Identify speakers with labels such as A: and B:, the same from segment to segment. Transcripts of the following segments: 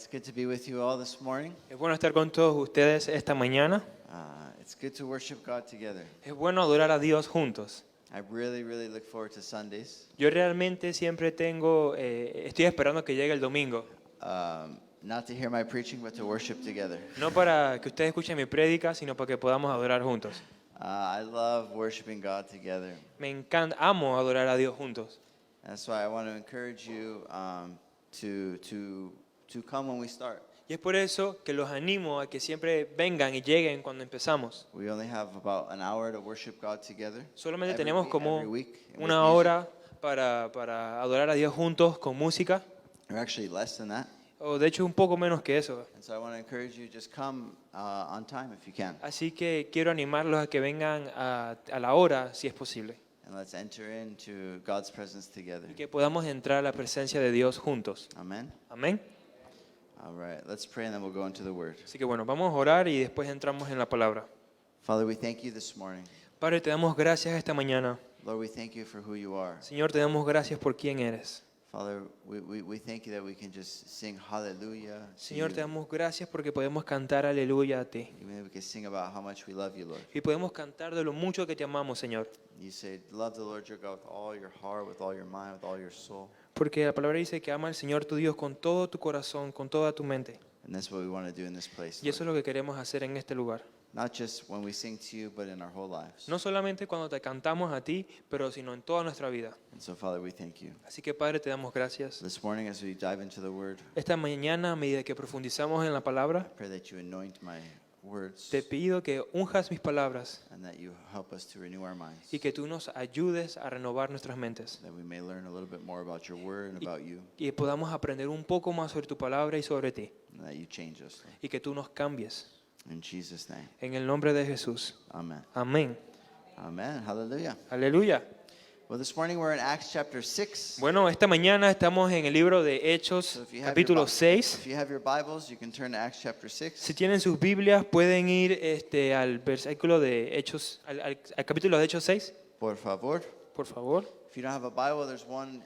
A: it's good to be with you all this morning.
B: Es bueno estar con todos ustedes esta mañana.
A: It's good to worship God together.
B: Es bueno adorar a Dios juntos.
A: I really look forward to Sundays.
B: Yo realmente siempre estoy esperando que llegue el domingo.
A: Not to hear my preaching, but to worship together.
B: No para que ustedes escuchen mi prédica, sino para que podamos adorar juntos.
A: I love worshiping God together.
B: Me encanta, amo adorar a Dios juntos.
A: That's why I want to encourage you to come when we start.
B: Y es por eso que los animo a que siempre vengan y lleguen cuando empezamos.
A: We only have about an hour to worship God together.
B: Solamente
A: every
B: tenemos
A: week-
B: como
A: every week, and with
B: una
A: music.
B: hora para adorar a Dios juntos con música.
A: Or actually less than that.
B: O de hecho un poco menos que eso.
A: And so I want to encourage you, just come on time if you can.
B: Así que quiero animarlos a que vengan a la hora si es posible.
A: And let's enter into God's presence together.
B: Y que podamos entrar a la presencia de Dios juntos.
A: Amen.
B: Amén.
A: All right, let's pray and then we'll go into the word.
B: Así que bueno, vamos a orar y después entramos en la palabra.
A: Father, we thank you this morning.
B: Padre, te damos gracias esta mañana.
A: Lord, we thank you for who you are.
B: Señor, te damos gracias por quién eres.
A: Father, we thank you that we can just sing hallelujah to
B: Señor, te
A: you.
B: damos gracias porque podemos cantar aleluya a ti.
A: Even we can sing about how much we love you, Lord.
B: Y podemos cantar de lo mucho que te amamos, Señor.
A: You say, love the Lord your God with all your heart, with all your mind, with all your soul.
B: Porque la palabra dice que ama al Señor tu Dios con todo tu corazón, con toda tu mente.
A: And that's what we want to do in this place,
B: Y eso es
A: Lord.
B: lo que queremos hacer en este lugar.
A: Not just when we sing to you, but in our whole lives.
B: No solamente cuando te cantamos a ti, pero sino en toda nuestra vida.
A: And so, Father, we thank you.
B: Así que, Padre, te damos gracias.
A: This morning, as we dive into the word,
B: Esta mañana, a medida que profundizamos en la palabra,
A: I pray that you anoint my words
B: te pido que unjas mis palabras
A: and that you help us to renew our minds,
B: y que tú nos ayudes a renovar nuestras mentes
A: that we may learn a little bit more about your word and about you,
B: y podamos aprender un poco más sobre tu palabra y sobre ti
A: and that you change us. Lord.
B: y que tú nos cambies.
A: In Jesus' name,
B: En el nombre de Jesús.
A: amen.
B: Amén.
A: Amen. Hallelujah.
B: Aleluya.
A: Well, this morning we're in Acts chapter 6.
B: Bueno, esta mañana estamos en el libro de Hechos,
A: So if you have
B: capítulo
A: your,
B: 6.
A: if you have your Bibles, you can turn to Acts chapter 6.
B: Si tienen sus Biblias, pueden ir al versículo de Hechos, al capítulo de Hechos 6,
A: Por favor.
B: por favor.
A: If you don't have a Bible, there's one.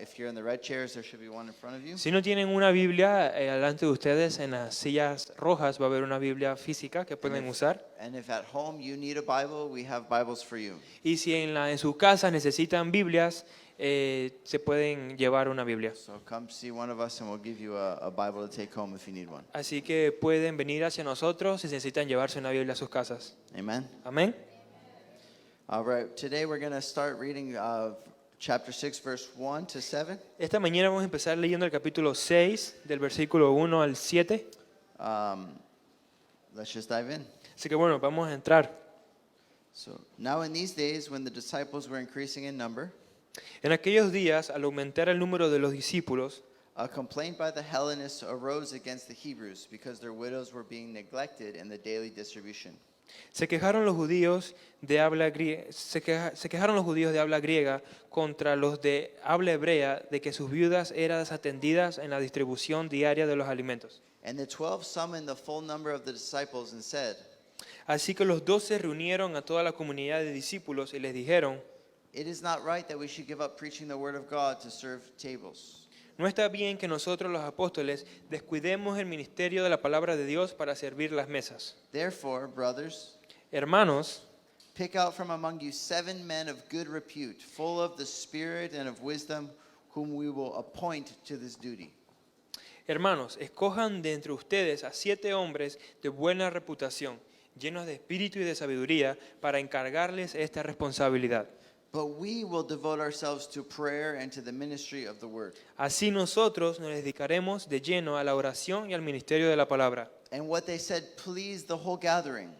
A: If you're in the red chairs, there should be one in front of you.
B: Si no tienen una Biblia delante de ustedes, en las sillas rojas va a haber una Biblia física que pueden usar.
A: And if at home you need a Bible, we have Bibles for you.
B: Y si en sus casas necesitan Biblias, se pueden llevar una Biblia.
A: So come see one of us and we'll give you a Bible to take home if you need one.
B: Así que pueden venir hacia nosotros si necesitan llevarse una Biblia a sus casas.
A: Amen.
B: Amén.
A: All right, today we're going to start reading chapter 6, verse 1 to 7.
B: Esta mañana vamos a empezar leyendo el capítulo 6, del versículo 1 al 7.
A: Let's just dive in.
B: Así que bueno, vamos a entrar.
A: So, now in these days, when the disciples were increasing in number,
B: En aquellos días, al aumentar el número de los discípulos,
A: a complaint by the Hellenists arose against the Hebrews because their widows were being neglected in the daily distribution.
B: se quejaron los judíos de habla griega contra los de habla hebrea de que sus viudas eran desatendidas en la distribución diaria de los alimentos.
A: And the 12 summoned the full number of the disciples and said,
B: Así que los 12 reunieron a toda la comunidad de discípulos y les dijeron:
A: "It is not right that we should give up preaching the word of God to serve tables.
B: No está bien que nosotros los apóstoles descuidemos el ministerio de la palabra de Dios para servir las mesas.
A: Therefore, brothers,
B: Hermanos,
A: pick out from among you 7 men of good repute, full of the Spirit and of wisdom, whom we will appoint to this duty."
B: hermanos, escojan de entre ustedes a 7 hombres de buena reputación, llenos de espíritu y de sabiduría, para encargarles esta responsabilidad.
A: But we will devote ourselves to prayer and to the ministry of the word.
B: Así nosotros nos dedicaremos de lleno a la oración y al ministerio de la palabra.
A: And what they said pleased the whole gathering.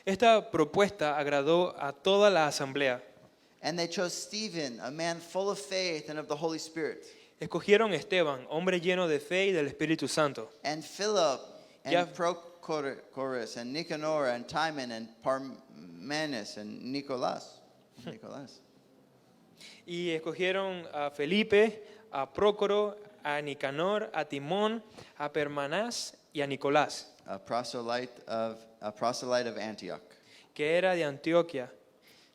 B: Esta propuesta agradó a toda la asamblea.
A: And they chose Stephen, a man full of faith and of the Holy Spirit,
B: Escogieron a Esteban, hombre lleno de fe y del Espíritu Santo,
A: and Philip, and
B: Yeah.
A: Prochorus, and Nicanor, and Timon, and Parmenas, and Nicolas.
B: y escogieron a Felipe, a Prócoro, a Nicanor, a Timón, a Permanás y a Nicolás,
A: a proselyte of Antioch.
B: que era de Antioquia.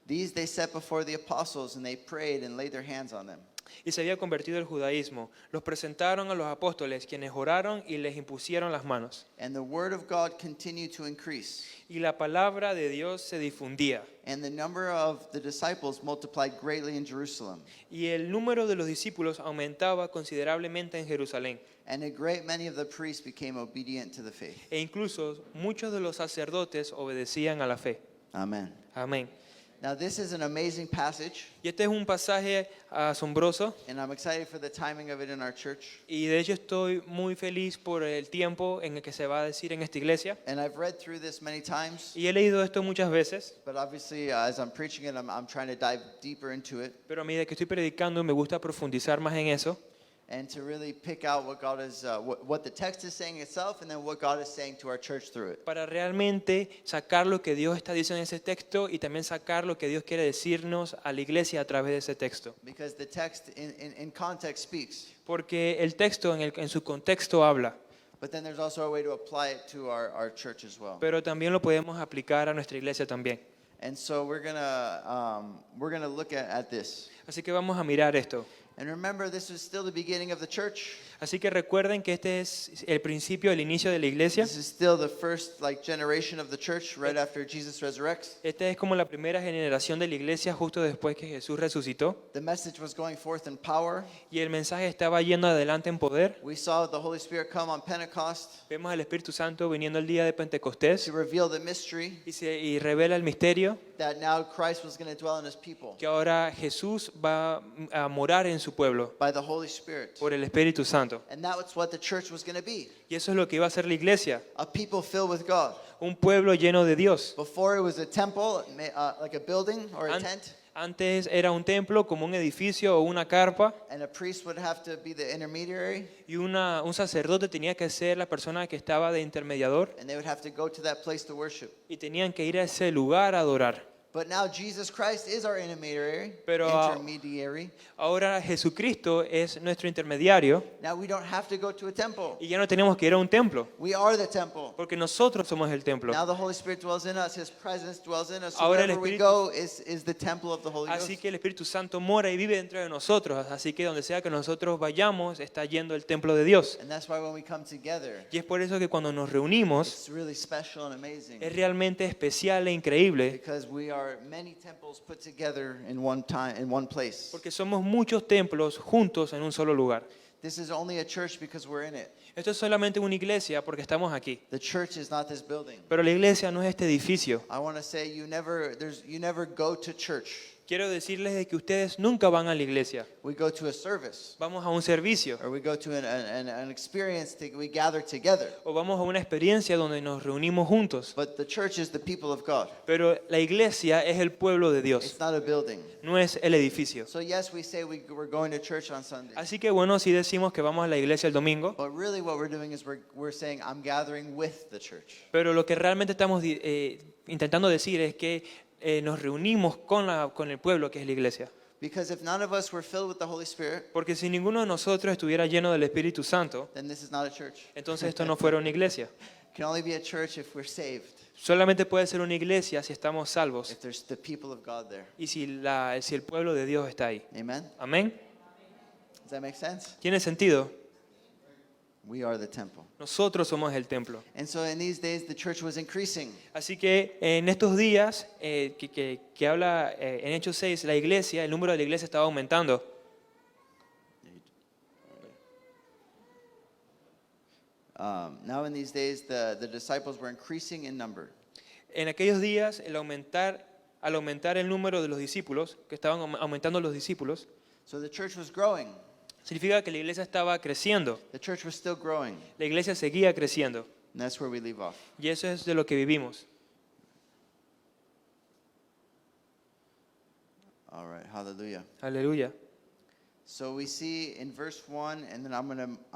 A: These they set before the apostles, and they prayed and laid their hands on them.
B: y se había convertido al judaísmo. Los presentaron a los apóstoles, quienes oraron y les impusieron las manos.
A: And the word of God continued to increase,
B: Y la palabra de Dios se difundía.
A: and the number of the disciples multiplied greatly in Jerusalem.
B: Y el número de los discípulos aumentaba considerablemente en Jerusalén.
A: And a great many of the priests became obedient to the faith.
B: E incluso muchos de los sacerdotes obedecían a la fe.
A: Amen.
B: Amén.
A: Now, this is an amazing passage,
B: Y este es un pasaje asombroso.
A: and I'm excited for the timing of it in our church.
B: Y de hecho estoy muy feliz por el tiempo en el que se va a decir en esta iglesia.
A: And I've read through this many times,
B: Y he leído esto muchas veces,
A: but obviously, as I'm preaching it, I'm trying to dive deeper into it
B: pero a medida que estoy predicando me gusta profundizar más en eso
A: and to really pick out what God is, what the text is saying itself, and then what God is saying to our church through it.
B: para realmente sacar lo que Dios está diciendo en ese texto y también sacar lo que Dios quiere decirnos a la iglesia a través de ese texto.
A: Because the text in context speaks,
B: Porque el texto en su contexto habla,
A: but then there's also a way to apply it to our church as well.
B: pero también lo podemos aplicar a nuestra iglesia también.
A: And so we're gonna look at this.
B: Así que vamos a mirar esto.
A: And remember, this is still the beginning of the church.
B: Así que recuerden que este es el principio, el inicio de la iglesia.
A: This is still the first generation of the church right after Jesus resurrects.
B: Esta es como la primera generación de la iglesia justo después que Jesús resucitó.
A: The message was going forth in power.
B: Y el mensaje estaba yendo adelante en poder.
A: We saw the Holy Spirit come on Pentecost
B: Vemos al Espíritu Santo viniendo el día de Pentecostés
A: to reveal the mystery
B: y revela el misterio
A: that now Christ was going to dwell in his people
B: que ahora Jesús va a morar en su pueblo
A: by the Holy Spirit.
B: por el Espíritu Santo.
A: And that's what the church was going to be,
B: Y eso es lo que iba a ser la iglesia,
A: a people filled with God.
B: un pueblo lleno de Dios.
A: Before it was a temple, like a building or a
B: An-
A: tent,
B: Antes era un templo como un edificio o una carpa
A: and a priest would have to be the intermediary,
B: y un sacerdote tenía que ser la persona que estaba de intermediador
A: and they would have to go to that place to worship.
B: y tenían que ir a ese lugar a adorar.
A: But now Jesus Christ is our intermediary.
B: Pero,
A: intermediary.
B: Ahora Jesucristo es nuestro intermediario
A: Now we don't have to go to a temple.
B: y ya no tenemos que ir a un templo,
A: We are the temple.
B: porque nosotros somos el templo.
A: Now the Holy Spirit dwells in us. His presence dwells in us. So
B: Ahora el
A: wherever we
B: Espíritu-
A: go is the temple of the Holy
B: Así
A: Ghost.
B: que el Espíritu Santo mora y vive dentro de nosotros, así que donde sea que nosotros vayamos está yendo el templo de Dios.
A: And that's why when we come together,
B: Y es por eso que cuando nos reunimos
A: it's really special and amazing.
B: es realmente especial e increíble,
A: Because we are many temples put together in one time, in one place.
B: porque somos muchos templos juntos en un solo lugar.
A: This is only a church because we're in it.
B: Esto es solamente una iglesia porque estamos aquí,
A: The church is not this building.
B: pero la iglesia no es este edificio.
A: I want to say you never go to church.
B: Quiero decirles de que ustedes nunca van a la iglesia,
A: We go to a service,
B: vamos a un servicio
A: or we go to an experience. We gather together.
B: o vamos a una experiencia donde nos reunimos juntos,
A: But the church is the people of God.
B: pero la iglesia es el pueblo de Dios,
A: It's not a building.
B: no es el edificio.
A: So yes, we say we're going to church on Sunday.
B: Así que bueno, sí decimos que vamos a la iglesia el domingo,
A: But really what we're doing is we're saying I'm gathering with the church.
B: pero lo que realmente estamos intentando decir es que nos reunimos con el pueblo que es la iglesia.
A: Because if none of us were filled with the Holy Spirit,
B: Porque si ninguno de nosotros estuviera lleno del Espíritu Santo,
A: then this is not a church.
B: entonces esto no fuera una iglesia.
A: It can only be a church if we're saved,
B: Solamente puede ser una iglesia si estamos salvos
A: if there's the people of God there.
B: y si el pueblo de Dios está ahí.
A: Amen?
B: Amén.
A: Does that make sense?
B: ¿Tiene sentido?
A: We are the temple.
B: Nosotros somos el templo.
A: And so in these days, the church was increasing.
B: Así que en estos días que habla en Hechos 6, la iglesia, el número de la iglesia estaba aumentando.
A: Now in these days, the disciples were increasing in number.
B: En aquellos días, al aumentar el número de los discípulos, que estaban aumentando los discípulos,
A: So the church was growing.
B: significa que la iglesia estaba creciendo.
A: The church was still growing.
B: La iglesia seguía creciendo.
A: And that's where we leave off.
B: Y eso es de lo que vivimos.
A: All right, hallelujah.
B: Aleluya.
A: So we see in verse 1, and then I'm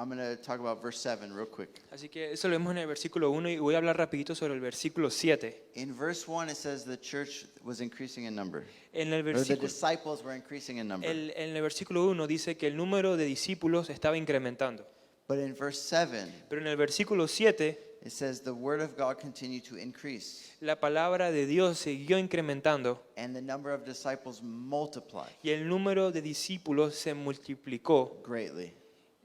A: gonna talk about verse 7 real quick.
B: Así que eso lo vemos en el versículo 1 y voy a hablar rapidito sobre el versículo 7.
A: In verse 1, it says the church was increasing in number.
B: En el
A: Or the
B: versículo,
A: disciples were increasing in number.
B: en el versículo 1 dice que el número de discípulos estaba incrementando.
A: But in verse 7,
B: Pero en el versículo 7
A: it says the word of God continued to increase,
B: la palabra de Dios siguió incrementando
A: and the number of disciples multiplied
B: y el número de discípulos se multiplicó
A: greatly.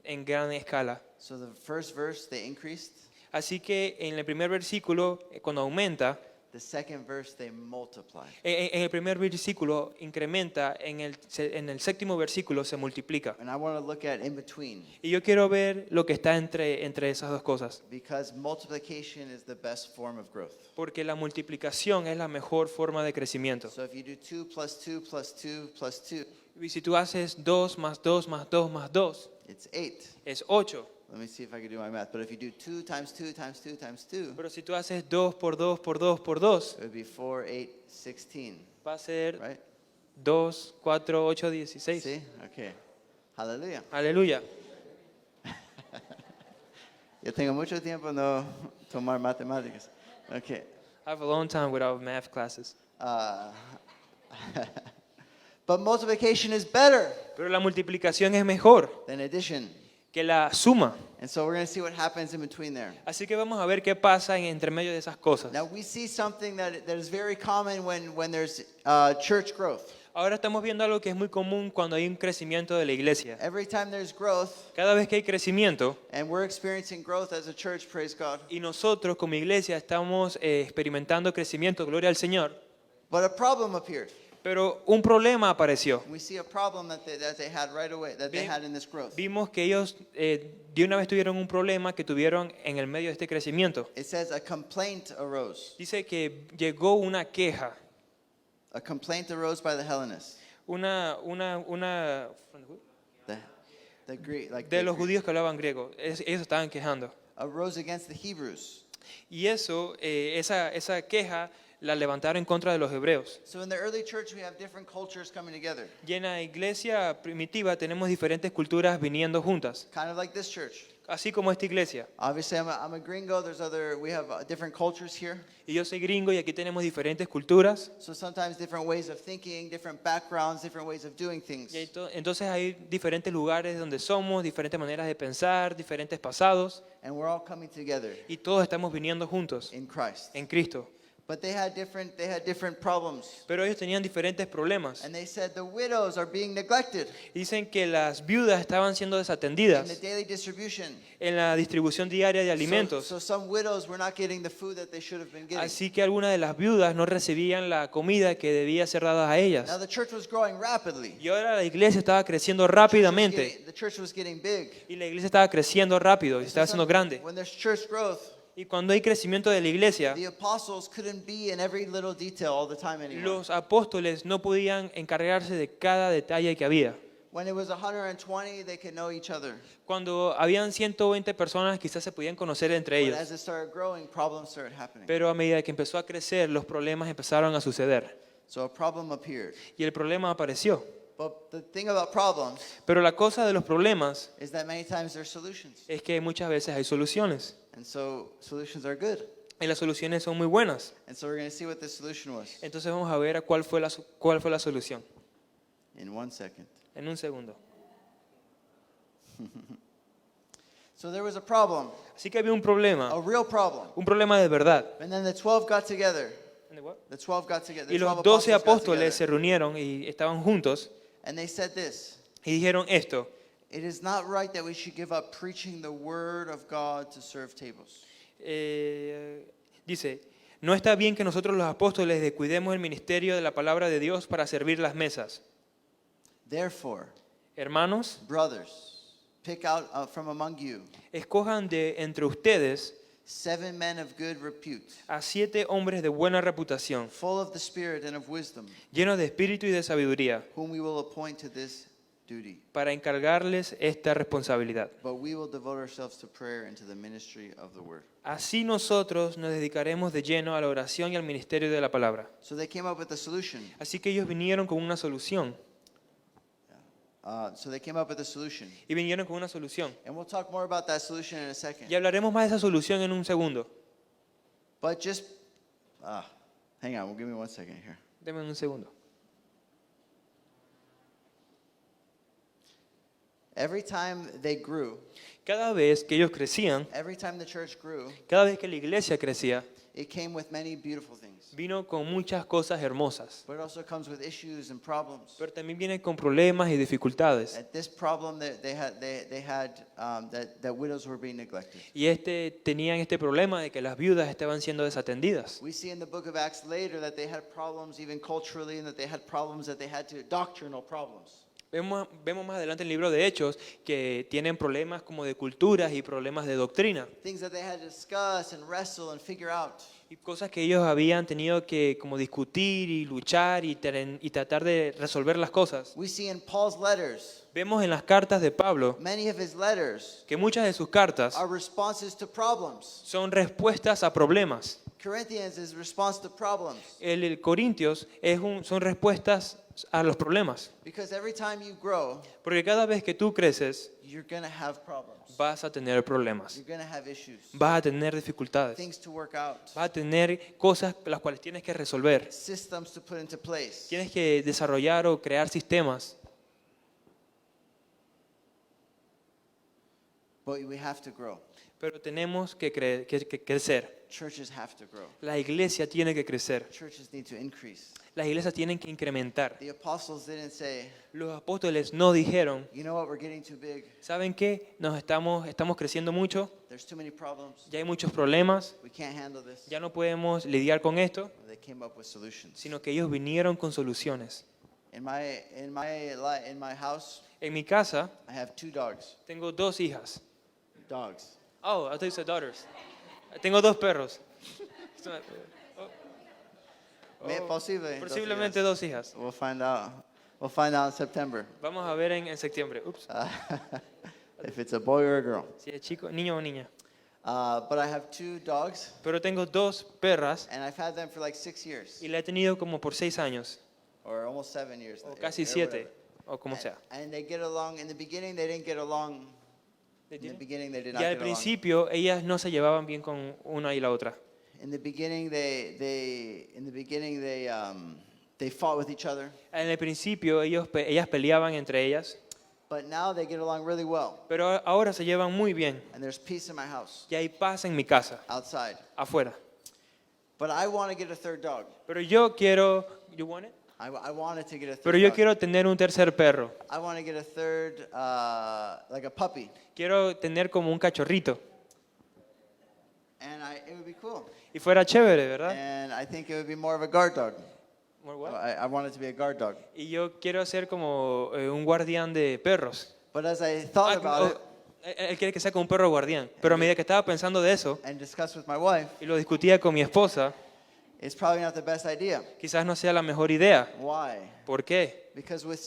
B: en gran escala.
A: So the first verse, they increased.
B: Así que en el primer versículo, cuando aumenta,
A: The second verse, they multiplied.
B: en el primer versículo incrementa, en el séptimo versículo se multiplica.
A: And I want to look at in between,
B: Y yo quiero ver lo que está entre esas dos cosas,
A: because multiplication is the best form of growth.
B: porque la multiplicación es la mejor forma de crecimiento.
A: So if you do 2 plus 2 plus 2 plus 2,
B: Y si tú haces 2 más 2 más 2 más 2,
A: it's 8.
B: es 8.
A: Let me see if I can do my math. But if you do 2 times 2 times 2 times 2,
B: Pero si tú haces 2 por 2 por 2 por 2,
A: it would be 4, 8, 16,
B: va a ser
A: right?
B: 2, 4, 8, 16.
A: See? Okay. Hallelujah.
B: Aleluya.
A: Yo tengo mucho tiempo no tomar matemáticas. Okay.
B: I have a long time without math classes.
A: But multiplication is better
B: Pero la multiplicación es mejor
A: than addition.
B: que la suma.
A: And so we're going to see what happens in between there.
B: Así que vamos a ver qué pasa en entre medio de esas cosas.
A: Now we see something that is very common when there's church growth.
B: Ahora estamos viendo algo que es muy común cuando hay un crecimiento de la iglesia.
A: Every time there's growth,
B: Cada vez que hay crecimiento,
A: and we're experiencing growth as a church, praise God.
B: y nosotros como iglesia estamos experimentando crecimiento, gloria al Señor,
A: But a problem appeared.
B: pero un problema apareció.
A: We see a problem that they had right away, that they had in this growth.
B: Vimos que ellos de una vez tuvieron un problema que tuvieron en el medio de este crecimiento.
A: It says a complaint arose.
B: Dice que llegó una queja,
A: A complaint arose by the Hellenists.
B: una
A: The Greek, like
B: de
A: the
B: los
A: Greek,
B: judíos que hablaban griego. Ellos estaban quejando.
A: arose against the Hebrews.
B: Y eso, esa queja la levantaron en contra de los hebreos.
A: So in the early church, we have different cultures coming together,
B: Y en la iglesia primitiva tenemos diferentes culturas viniendo juntas,
A: kind of like this church.
B: así como esta iglesia.
A: Obviously, I'm a gringo. We have different cultures here.
B: Y yo soy gringo y aquí tenemos diferentes culturas.
A: So sometimes different ways of thinking, different backgrounds, different ways of doing things.
B: Y entonces hay diferentes lugares donde somos, diferentes maneras de pensar, diferentes pasados.
A: And we're all coming together
B: Y todos estamos viniendo juntos
A: in Christ.
B: en Cristo.
A: But they had different problems.
B: Pero ellos tenían diferentes problemas.
A: And they said the widows are being neglected
B: Dicen que las viudas estaban siendo
A: in the
B: desatendidas
A: daily distribution.
B: en la distribución diaria de alimentos.
A: So some widows were not getting the food that they should have been getting.
B: Así que algunas de las viudas no recibían la comida que debía ser dada a
A: Now
B: ellas.
A: the church was growing rapidly.
B: Y ahora la iglesia estaba creciendo rápidamente.
A: The church was getting big.
B: Y la iglesia estaba creciendo rápido y
A: So
B: estaba siendo grande.
A: when there's church growth,
B: Y cuando hay crecimiento de la iglesia,
A: the apostles couldn't be in every little detail all the time anymore.
B: los apóstoles no podían encargarse de cada detalle que había.
A: When it was 120, they could know each other.
B: Cuando habían 120 personas, quizás se podían conocer entre
A: But
B: ellos.
A: as it started growing, problems started happening.
B: Pero a medida que empezó a crecer, los problemas empezaron a suceder.
A: So a problem appeared.
B: Y el problema apareció.
A: But the thing about problems
B: Pero la cosa de los problemas
A: is that many times there's solutions.
B: es que muchas veces hay soluciones.
A: And so solutions are good.
B: Y las soluciones son muy buenas.
A: And so we're going to see what the solution was
B: Entonces vamos a ver cuál fue la solución.
A: in 1 second.
B: En un segundo.
A: So there was a problem,
B: Así que había un problema.
A: a real problem.
B: Un problema de verdad.
A: And then the 12 got together. The 12 got together.
B: Y
A: The 12
B: los 12
A: apostles got
B: apóstoles se
A: together.
B: reunieron y estaban juntos
A: And they said this:
B: y dijeron esto.
A: it is not right that we should give up preaching the word of God to serve tables.
B: Dice, no está bien que nosotros los apóstoles descuidemos el ministerio de la palabra de Dios para servir las mesas.
A: Therefore,
B: Hermanos,
A: brothers, pick out from among you
B: escojan de entre ustedes
A: 7 men of good repute,
B: a 7 hombres de buena reputación,
A: full of the Spirit and of wisdom,
B: llenos de espíritu y de sabiduría,
A: whom we will appoint to this duty.
B: para encargarles esta responsabilidad.
A: But we will devote ourselves to prayer and to the ministry of the word.
B: Así nosotros nos dedicaremos de lleno a la oración y al ministerio de la palabra.
A: So they came up with a solution.
B: Así que ellos vinieron con una solución. Y vinieron con una solución.
A: And we'll talk more about that solution in a second.
B: Y hablaremos más de esa solución en un segundo.
A: But just, hang on, give me 1 second here.
B: Deme un segundo.
A: Every time they grew,
B: cada vez que ellos crecían,
A: every time the church grew,
B: cada vez que la iglesia crecía,
A: it came with many beautiful things.
B: vino con muchas cosas hermosas.
A: But it also comes with issues and problems.
B: Pero también viene con problemas y dificultades.
A: At this problem that they had that widows were being neglected.
B: Y tenían este problema de que las viudas estaban siendo desatendidas.
A: We see in the book of Acts later that they had problems even culturally and that they had problems that they had to, doctrinal problems.
B: Vemos más adelante en el libro de Hechos que tienen problemas como de culturas y problemas de doctrina.
A: Things that they had to discuss and wrestle and figure out.
B: Y cosas que ellos habían tenido que como discutir y luchar y tratar de resolver las cosas.
A: We see in Paul's letters,
B: Vemos en las cartas de Pablo
A: many of his letters
B: que muchas de sus cartas
A: are responses to problems.
B: son respuestas a problemas.
A: Corinthians is response to problems.
B: El Corintios son respuestas a los problemas.
A: Because every time you grow,
B: Porque cada vez que tú creces,
A: you're going to have problems.
B: vas a tener problemas,
A: You're going to have issues.
B: vas a tener dificultades,
A: Things to work out.
B: vas a tener cosas las cuales tienes que resolver.
A: Systems to put into place.
B: Tienes que desarrollar o crear sistemas,
A: But we have to grow.
B: pero tenemos que crecer.
A: Churches have to grow.
B: La iglesia tiene que crecer.
A: Churches need to increase.
B: Las iglesias tienen que incrementar.
A: The apostles didn't say,
B: Los apóstoles no dijeron,
A: you know what, we're getting too big.
B: ¿saben qué? Estamos creciendo mucho,
A: There's too many problems.
B: ya hay muchos problemas,
A: We can't handle this.
B: ya no podemos lidiar con esto,
A: They came up with solutions.
B: sino que ellos vinieron con soluciones.
A: In my house,
B: En mi casa
A: I have 2 dogs.
B: tengo 2 hijas.
A: Dogs.
B: Oh, I thought you said daughters. Tengo 2 perros.
A: Posible.
B: Posiblemente 2 hijas.
A: We'll find out. We'll find out in September.
B: Vamos a ver en septiembre. Ups.
A: If it's a boy or a girl.
B: Si es chico, niño o niña.
A: But I have 2 dogs,
B: Pero tengo 2 perras
A: and I've had them for like 6 years,
B: y la he tenido como por 6 años,
A: or almost 7 years.
B: o casi
A: or
B: 7,
A: whatever.
B: o como sea.
A: And they get along. In the beginning, they didn't get along. In the beginning, they did not
B: Y al
A: get along.
B: principio ellas no se llevaban bien con una y la otra.
A: In the beginning, they fought with each other.
B: En el principio ellas peleaban entre ellas,
A: But now they get along really well.
B: pero ahora se llevan muy bien.
A: And there's peace in my house,
B: Y hay paz en mi casa,
A: outside.
B: afuera.
A: But I want to get a 3rd dog.
B: Pero yo quiero, you want it?
A: I wanted to get a 3rd
B: Pero yo
A: dog.
B: quiero tener un tercer perro.
A: I want to get a 3rd, like a puppy.
B: Quiero tener como un cachorrito.
A: And it would be cool.
B: Y fuera chévere, ¿verdad?
A: And I think it would be more of a guard dog.
B: More what?
A: I want it to be a guard dog.
B: Y yo quiero ser como un guardián de perros.
A: But as I thought about it
B: Él quiere que sea como un perro guardián. Pero a medida que estaba pensando de eso
A: and discussed with my wife,
B: y lo discutía con mi esposa,
A: it's probably not the best idea.
B: quizás no sea la mejor idea.
A: Why?
B: ¿Por qué?
A: Because with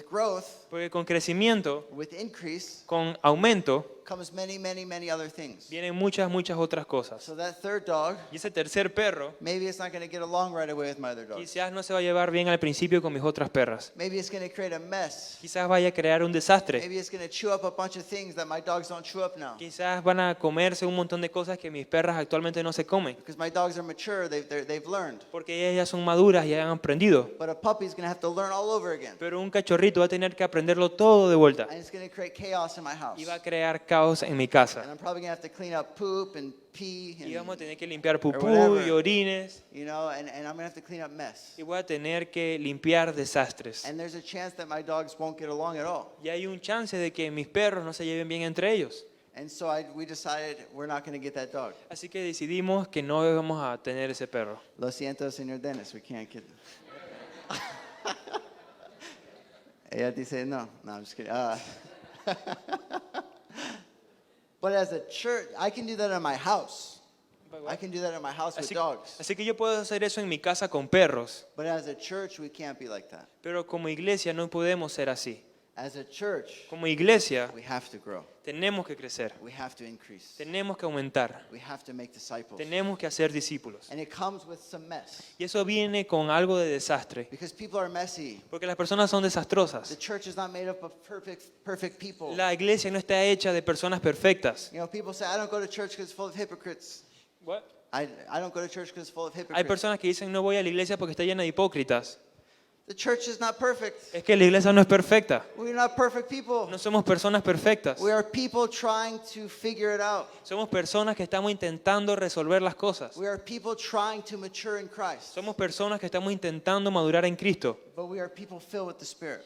A: growth,
B: Porque con crecimiento,
A: with increase,
B: con aumento,
A: comes many other things.
B: vienen muchas otras cosas.
A: So that 3rd dog,
B: Y ese tercer perro
A: maybe it's not going to get along right away with my other dogs.
B: quizás no se va a llevar bien al principio con mis otras perras.
A: Maybe it's going to create a mess.
B: Quizás vaya a crear un desastre.
A: Maybe it's going to chew up a bunch of things that my dogs don't chew up now.
B: Quizás van a comerse un montón de cosas que mis perras actualmente no se comen.
A: Because my dogs are mature, they've learned.
B: Porque ellas ya son maduras y han aprendido.
A: But a puppy's going to have to learn all over again.
B: Pero un cachorrito va a tener que aprenderlo todo de vuelta.
A: And it's going to create chaos in my house.
B: Y va a crear caos en mi casa.
A: And I'm probably going to have to clean up poop and pee
B: Y vamos a
A: and,
B: tener que limpiar pupú
A: whatever.
B: y orines.
A: you know, and I'm going to have to clean up mess.
B: Y voy a tener que limpiar desastres.
A: And there's a chance that my dogs won't get along at all.
B: Y hay un chance de que mis perros no se lleven bien entre ellos.
A: And so we decided we're not going to get that dog.
B: Así que decidimos que no vamos a tener ese perro.
A: Lo siento, señor Dennis, we can't get Ella dice, no, I'm just kidding. But as a church, I can do that in my house. I can do that in my house with dogs.
B: Así que yo puedo hacer eso en mi casa con perros.
A: But as a church, we can't be like that.
B: Pero como iglesia no podemos ser así.
A: As a church,
B: Como iglesia
A: we have to grow.
B: tenemos que crecer.
A: We have to increase.
B: Tenemos que aumentar.
A: We have to make disciples.
B: Tenemos que hacer discípulos.
A: And it comes with some mess.
B: Y eso viene con algo de desastre.
A: Because people are messy.
B: Porque las personas son
A: The
B: desastrosas.
A: church is not made up of perfect people.
B: La iglesia no está hecha de personas perfectas.
A: You know, people say, I don't go to church because it's full of hypocrites. I don't go to church because it's full of
B: Hay
A: hypocrites.
B: personas que dicen no voy a la iglesia porque está llena de hipócritas.
A: The church is not perfect.
B: Es que la iglesia no es perfecta.
A: We're not perfect people.
B: No somos personas perfectas.
A: We are people trying to figure it out.
B: Somos personas que estamos intentando resolver las cosas.
A: We are people trying to mature in Christ.
B: Somos personas que estamos intentando madurar en Cristo.
A: But we are people filled with the Spirit.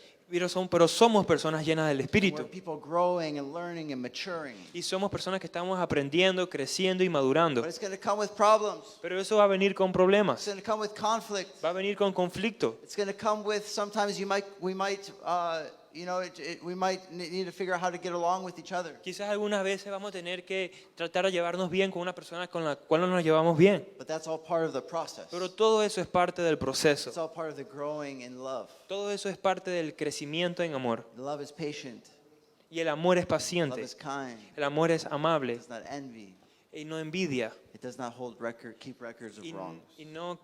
B: Pero somos personas llenas del
A: We're
B: Espíritu.
A: people growing and learning and maturing.
B: Y somos personas que estamos aprendiendo, creciendo y madurando.
A: But it's going to come with problems.
B: Pero eso va a venir con
A: It's
B: problemas.
A: going to come with conflict.
B: Va a venir con conflicto.
A: It's going to come with sometimes we might need to figure out how to get along with each other.
B: Quizás algunas veces vamos a tener que tratar de llevarnos bien con una persona con la cual no nos llevamos bien.
A: But that's all part of the process.
B: Pero todo eso es parte del proceso.
A: It's all part of the growing in love.
B: Todo eso es parte del crecimiento en amor.
A: The love is patient.
B: Y el amor es
A: Love
B: paciente.
A: is kind.
B: El amor es
A: It
B: amable
A: does not envy.
B: y no envidia
A: It does not keep records of wrongs.
B: y no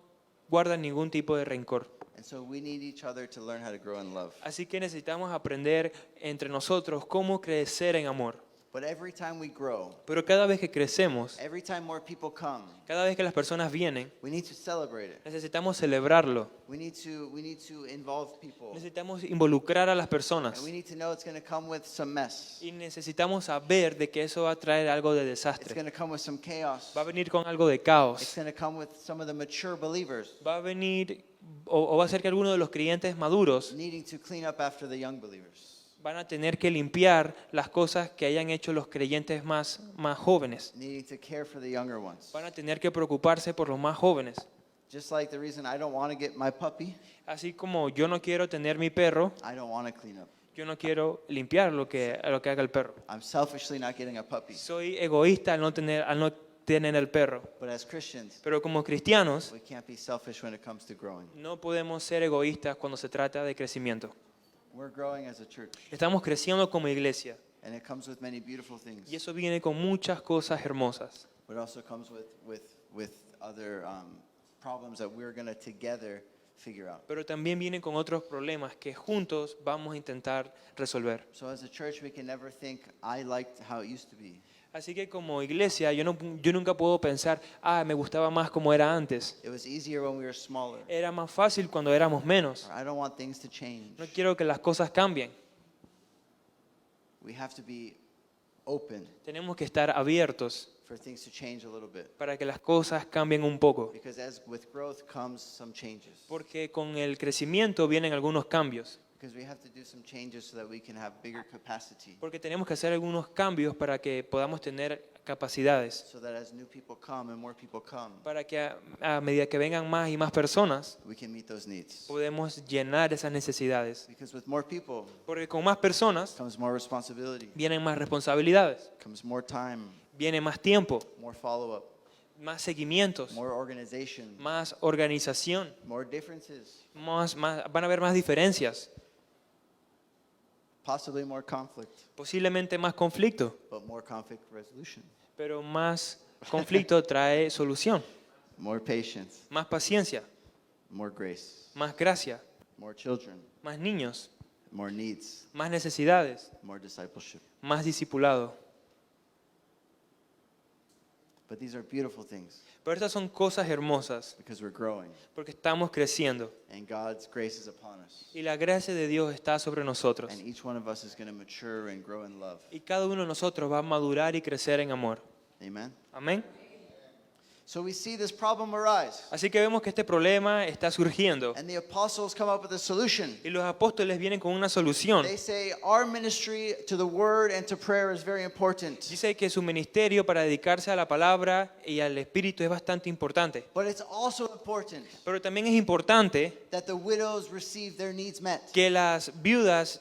B: guarda ningún tipo de rencor.
A: And so we need each other to learn how to grow in love.
B: Así que necesitamos aprender entre nosotros cómo crecer en amor.
A: But every time we grow,
B: Pero cada vez que crecemos,
A: every time more people come,
B: cada vez que las personas vienen,
A: we need to celebrate it.
B: necesitamos celebrarlo.
A: We need to involve people.
B: Necesitamos involucrar a las personas.
A: And we need to know it's going to come with some mess.
B: Y necesitamos saber de que eso va a traer algo de
A: It's
B: desastre.
A: going to come with some chaos.
B: Va a venir con algo de
A: It's
B: caos.
A: going to come with some of the mature believers
B: Va a venir o va a ser que algunos de los creyentes maduros
A: needing to clean up after the young believers.
B: van a tener que limpiar las cosas que hayan hecho los creyentes más jóvenes.
A: Needing to care for the younger ones.
B: Van a tener que preocuparse por los más jóvenes.
A: Just like the reason I don't want to get my puppy,
B: Así como yo no quiero tener mi perro,
A: I don't want to clean up.
B: yo no quiero limpiar lo que haga el perro.
A: I'm selfishly not getting a puppy.
B: Soy egoísta al no tener el perro.
A: But as Christians,
B: Pero como cristianos,
A: we can't be selfish when it comes to growing.
B: no podemos ser egoístas cuando se trata de crecimiento.
A: We're growing as a church,
B: Estamos creciendo como iglesia
A: and it comes with many beautiful things.
B: y eso viene con muchas cosas hermosas.
A: But it also comes with other problems that we're going to together figure out.
B: Pero también viene con otros problemas que juntos vamos a intentar resolver.
A: So as a church, we can never think, I liked how it used to be.
B: Así que como iglesia yo nunca puedo pensar, me gustaba más como era antes.
A: It was easier when we were smaller.
B: Era más fácil cuando éramos menos.
A: Or I don't want things to change.
B: No quiero que las cosas cambien.
A: We have to be open
B: Tenemos que estar abiertos
A: for things to change a little bit.
B: para que las cosas cambien un poco.
A: Because as with growth comes some changes.
B: Porque con el crecimiento vienen algunos cambios.
A: Because we have to do some changes so that we can have bigger capacity.
B: Porque tenemos que hacer algunos cambios para que podamos tener capacidades.
A: So that as new people come and more people come,
B: Para que a medida que vengan más y más personas,
A: we can meet those needs.
B: podemos llenar esas necesidades.
A: Because with more people
B: Porque con más personas
A: comes more responsibility,
B: vienen más responsabilidades,
A: comes more time,
B: viene más tiempo,
A: more follow-up,
B: más seguimientos,
A: more organization,
B: más organización,
A: more differences,
B: van a haber más diferencias,
A: possibly more conflict,
B: posiblemente más conflicto,
A: but more conflict resolution,
B: pero más conflicto trae solución,
A: more patience,
B: más paciencia,
A: more grace,
B: más gracia,
A: more children,
B: más niños,
A: more needs,
B: más necesidades,
A: more discipleship.
B: más discipulado.
A: But these are beautiful things
B: Pero estas son cosas hermosas
A: because we're growing
B: porque estamos creciendo
A: and God's grace is upon us.
B: y la gracia de Dios está sobre nosotros.
A: And each one of us is going to mature and grow in love.
B: Y cada uno de nosotros va a madurar y crecer en amor.
A: Amen?
B: Amén.
A: So we see this problem arise.
B: Así que vemos que este problema está surgiendo
A: And the apostles come up with a solution.
B: y los apóstoles vienen con una solución.
A: They say our ministry to the word and to prayer is very important.
B: Dice que su ministerio para dedicarse a la palabra y al espíritu es bastante importante.
A: But it's also important
B: Pero también es importante
A: that the widows receive their needs met.
B: que las viudas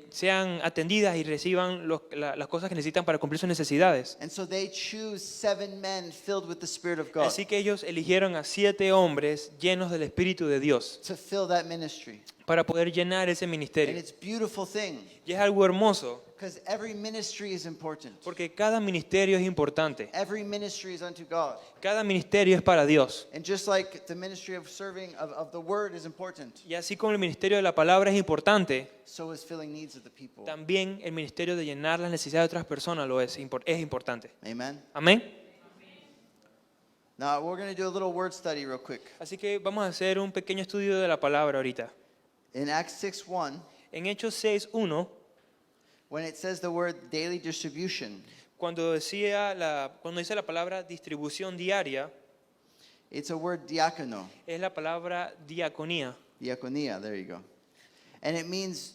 B: sean atendidas y reciban las cosas que necesitan para cumplir sus necesidades.
A: And so they choose 7 men filled with the Spirit of God
B: Así que ellos eligieron a 7 hombres llenos del Espíritu de Dios
A: to fill that ministry.
B: para poder llenar ese
A: And
B: ministerio.
A: it's a beautiful thing
B: Y es algo hermoso
A: because every ministry is important.
B: porque cada ministerio es importante.
A: Every ministry is unto God.
B: Cada ministerio es para Dios.
A: And just like the ministry of serving of the word is important,
B: Y así como el ministerio de la palabra es importante,
A: so is filling needs of the people.
B: también el ministerio de llenar las necesidades de otras personas es importante.
A: Amen.
B: Amén.
A: Now we're going to do a little word study real quick.
B: Así que vamos a hacer un pequeño estudio de la palabra ahorita.
A: In Acts 6:1,
B: En Hechos 6:1,
A: when it says the word daily distribution,
B: cuando dice la palabra distribución diaria,
A: it's a word diakono.
B: es la palabra diaconía
A: Diakonia, there you go. And it means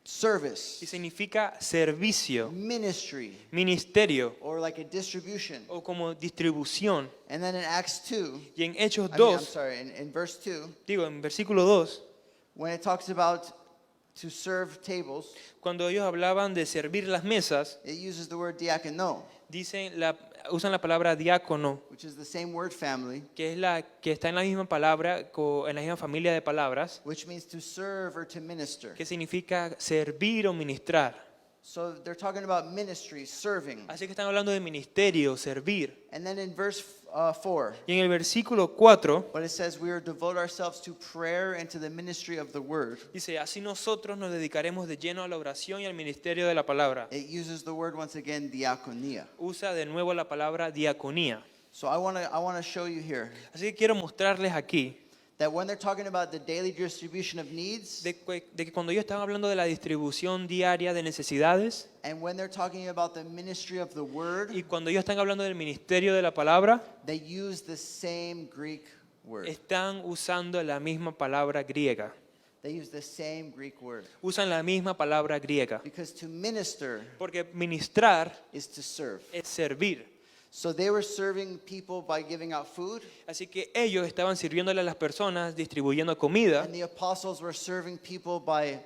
A: service,
B: y significa servicio,
A: ministry,
B: ministerio
A: or like a distribution.
B: o como distribución.
A: And then in Acts 2,
B: Y en Hechos
A: I'm
B: 2,
A: sorry, in verse 2,
B: digo, en versículo 2,
A: when it talks about to serve tables,
B: cuando ellos hablaban de servir las mesas,
A: it uses the word diakono,
B: usan la palabra diácono,
A: which is the same word family,
B: que es la que está en la misma palabra, en la misma familia de palabras,
A: which means to serve or to minister.
B: que significa servir o ministrar.
A: So they're talking about ministry, serving.
B: Así que están hablando de ministerio, servir.
A: And then in verse 4,
B: Y en el versículo 4
A: but it says we are to devote ourselves to prayer and to the ministry of the word.
B: dice, así nosotros nos dedicaremos de lleno a la oración y al ministerio de la palabra.
A: It uses the word once again, diakonia.
B: Usa de nuevo la palabra diaconía.
A: So I want to show you here
B: Así que quiero mostrarles aquí
A: that when they're talking about the daily distribution of needs,
B: de que cuando ellos están hablando de la distribución diaria de necesidades
A: and when they're talking about the ministry of the word,
B: y cuando ellos están hablando del ministerio de la palabra,
A: they use the same Greek word.
B: están usando la misma palabra griega.
A: They use the same Greek word.
B: Usan la misma palabra griega.
A: Because to minister
B: Porque ministrar
A: is to serve.
B: es servir.
A: So they were serving people by giving out food,
B: Así que ellos estaban sirviéndole a las personas, distribuyendo comida,
A: and the apostles were serving people by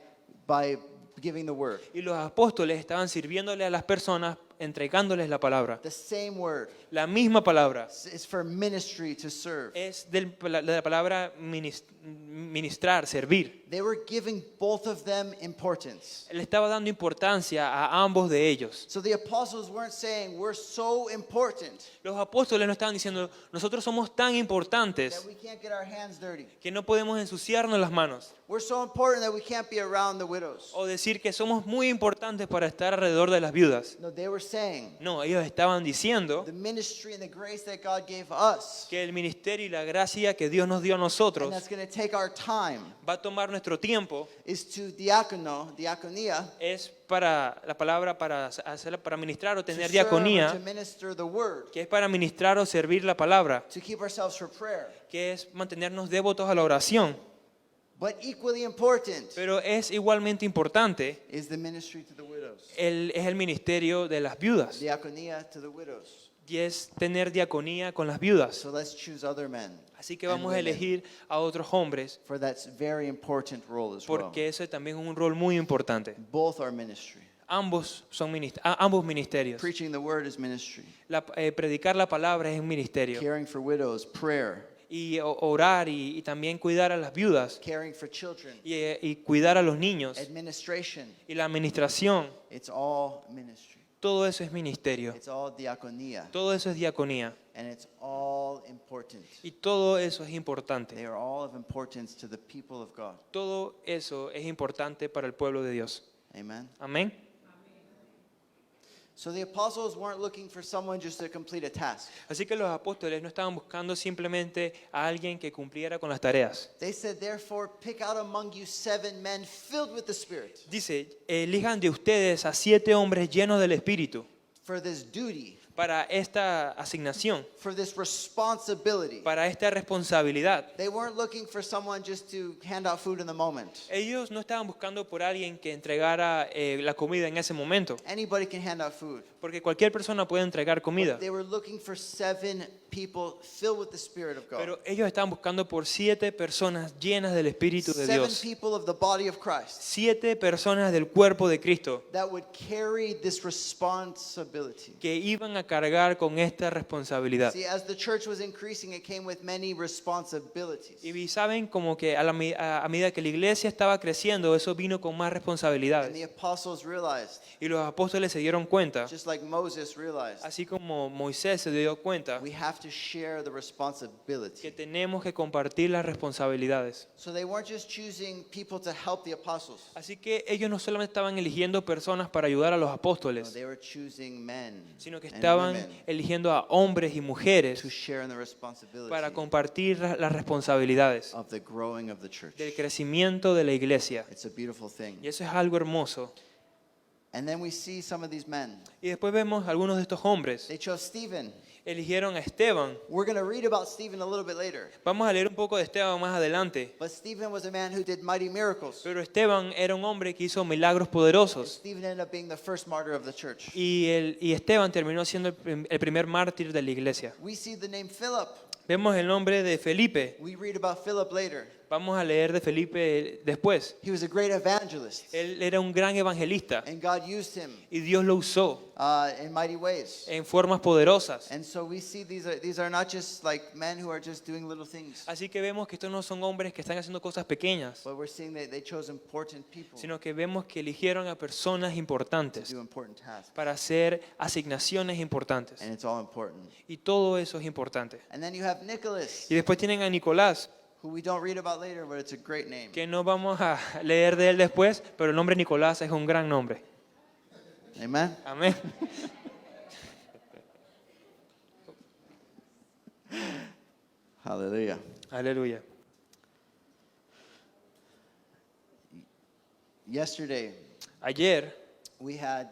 A: giving the word.
B: y los apóstoles estaban sirviéndole a las personas, entregándoles la palabra.
A: The same word
B: La misma palabra
A: is for ministry, to serve.
B: es de la palabra ministrar, servir.
A: They were giving both of them importance.
B: Le estaba dando importancia a ambos de ellos.
A: So the apostles weren't saying we're so important
B: Los apóstoles no estaban diciendo, nosotros somos tan
A: that
B: importantes
A: we can't get our hands dirty.
B: que no podemos ensuciarnos las manos.
A: We're so important that we can't be around the widows.
B: O decir que somos muy importantes para estar alrededor de las viudas.
A: No, they were saying
B: No, ellos estaban diciendo
A: the ministry and the grace that God gave us,
B: que el ministerio y la gracia que Dios nos dio a
A: and
B: nosotros
A: that's going to take our time,
B: va a tomar nuestro tiempo,
A: is to diakonia,
B: es para la palabra para ministrar o
A: to
B: tener
A: serve or to
B: diaconía,
A: minister the word,
B: que es para ministrar o servir la palabra,
A: to keep ourselves for prayer.
B: que es mantenernos devotos a la oración.
A: But equally important
B: Pero es igualmente importante
A: is the ministry to the widows.
B: es el ministerio de las viudas
A: Diakonia to the widows.
B: y es tener diaconía con las viudas.
A: So let's choose other men.
B: Así que
A: and
B: vamos a
A: women,
B: elegir a otros hombres
A: for that's very important role as well.
B: porque eso también es un rol muy importante.
A: Both are ministry.
B: Ambos son ambos ministerios.
A: Preaching the word is ministry.
B: Predicar la palabra es un ministerio.
A: Caring for widows, prayer.
B: Y orar y también cuidar a las viudas
A: Caring for children,
B: y cuidar a los niños
A: administration.
B: y la administración.
A: It's all ministry.
B: Todo eso es ministerio.
A: It's all diakonia.
B: Todo eso es diaconía.
A: And it's all important.
B: Y todo eso es importante.
A: They are all of importance to the people of God.
B: Todo eso es importante para el pueblo de Dios.
A: Amen.
B: Amén.
A: So the apostles weren't looking for someone just to complete a task.
B: Así que los apóstoles no estaban buscando simplemente a alguien que cumpliera con las tareas.
A: They said, therefore, pick out among you 7 men filled with the Spirit
B: Dice, elijan de ustedes a 7 hombres llenos del Espíritu
A: for this duty,
B: para esta asignación,
A: for this responsibility.
B: para esta responsabilidad.
A: They weren't looking for someone just to hand out food in the moment.
B: Ellos no estaban buscando por alguien que entregara la comida en ese momento,
A: Anybody can hand out food.
B: porque cualquier persona puede entregar comida.
A: They were looking for 7 people filled with the Spirit of God.
B: Pero ellos estaban buscando por 7 personas llenas del Espíritu de
A: 7
B: Dios.
A: people of the body of Christ
B: 7 personas del cuerpo de Cristo
A: that would carry this responsibility.
B: que iban a cargar con esta responsabilidad.
A: See, as the church was increasing, it came with many responsibilities.
B: Y saben como que a medida que la iglesia estaba creciendo, eso vino con más
A: And
B: responsabilidades.
A: the apostles realized,
B: Y los apóstoles se dieron cuenta,
A: just like Moses realized,
B: así como Moisés se dio cuenta,
A: we have have to share the
B: que
A: responsibility.
B: tenemos que compartir las responsabilidades.
A: So they weren't just choosing people to help the apostles.
B: Así que ellos no solamente estaban eligiendo personas para ayudar a los
A: No,
B: apóstoles,
A: they were choosing men
B: sino que
A: and
B: estaban
A: women
B: eligiendo a hombres y mujeres
A: to share in the
B: para
A: responsibility
B: compartir las responsabilidades
A: of the growing of the church.
B: del crecimiento de la iglesia.
A: It's a beautiful thing.
B: Y eso es algo hermoso.
A: And then we see some of these men.
B: Y después vemos algunos de estos hombres.
A: They chose Stephen.
B: Eligieron a Esteban.
A: We're going to read about Stephen a little bit later.
B: Vamos a leer un poco de Esteban más adelante.
A: But Stephen was a man who did mighty miracles.
B: Pero Esteban era un hombre que hizo milagros poderosos.
A: Stephen ended up being the first martyr of the church.
B: Y Esteban terminó siendo el primer mártir de la iglesia.
A: We see the name Philip.
B: Vemos el nombre de Felipe.
A: We read about Philip later.
B: Vamos a leer de Felipe después.
A: He was a great evangelist.
B: Él era un gran evangelista
A: And God used him
B: y Dios lo usó
A: in mighty ways.
B: en formas poderosas.
A: And so we see these are not just like men who are just doing little things,
B: Así que vemos que estos no son hombres que están haciendo cosas pequeñas,
A: but we're seeing that they chose important people
B: sino que vemos que eligieron a personas
A: to
B: importantes
A: do important tasks.
B: para hacer asignaciones importantes.
A: And it's all important.
B: Y todo eso es importante.
A: And then you have Nicholas,
B: Y después tienen a Nicolás,
A: who we don't read about later, but it's a great name.
B: que no vamos a leer de él después, pero el nombre Nicolás es un gran nombre.
A: Amen?
B: Amén.
A: Hallelujah.
B: Aleluya.
A: Yesterday,
B: Ayer
A: we had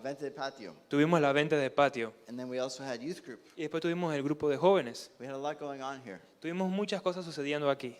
A: Vente de Patio,
B: tuvimos la venta de patio
A: and then we also had youth group.
B: y después tuvimos el grupo de jóvenes.
A: We had a lot going on here,
B: Tuvimos muchas cosas sucediendo aquí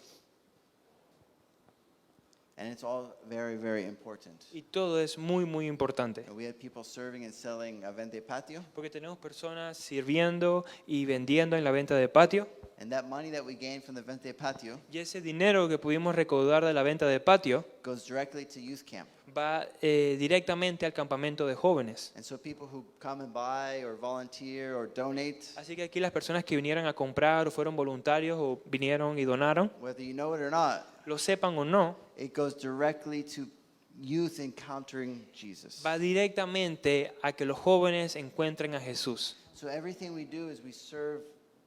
A: and it's all very, very important.
B: y todo es muy, muy importante.
A: And we had people serving and selling Vente de Patio,
B: Porque tenemos personas sirviendo y vendiendo en la venta de patio
A: and that money that we gained from the Vente de Patio
B: y ese dinero que pudimos recaudar de la venta de patio
A: goes directly to youth camp.
B: va directamente al campamento de jóvenes.
A: And so people who come and buy or volunteer or donate,
B: Así que aquí las personas que vinieron a comprar o fueron voluntarios o vinieron y donaron,
A: whether you know it or not,
B: lo sepan o no,
A: it goes directly to youth encountering Jesus.
B: va directamente a que los jóvenes encuentren a Jesús.
A: So everything we do is we serve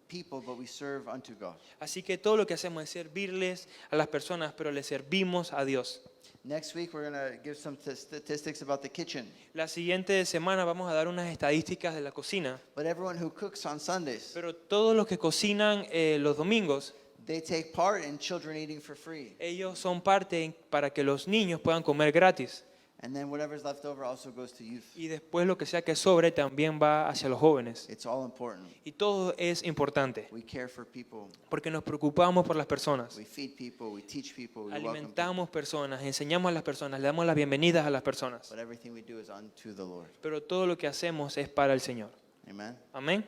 A: people, but we serve unto God.
B: Así que todo lo que hacemos es servirles a las personas, pero les servimos a Dios.
A: Next week, we're going to give some statistics about the kitchen.
B: La siguiente semana vamos a dar unas estadísticas de la cocina,
A: But everyone who cooks on Sundays,
B: pero todos los que cocinan los domingos,
A: they take part in children eating for free.
B: ellos son parte para que los niños puedan comer gratis.
A: And then whatever's left over also goes to youth.
B: Y después lo que sea que sobre también va hacia los jóvenes.
A: It's all important.
B: Y todo es importante,
A: We care for people.
B: porque nos preocupamos por las personas.
A: We feed people. We teach people. We welcome people.
B: Alimentamos personas, enseñamos a las personas, le damos las bienvenidas a las personas.
A: But everything we do is unto the Lord.
B: Pero todo lo que hacemos es para el Señor.
A: Amen.
B: Amén.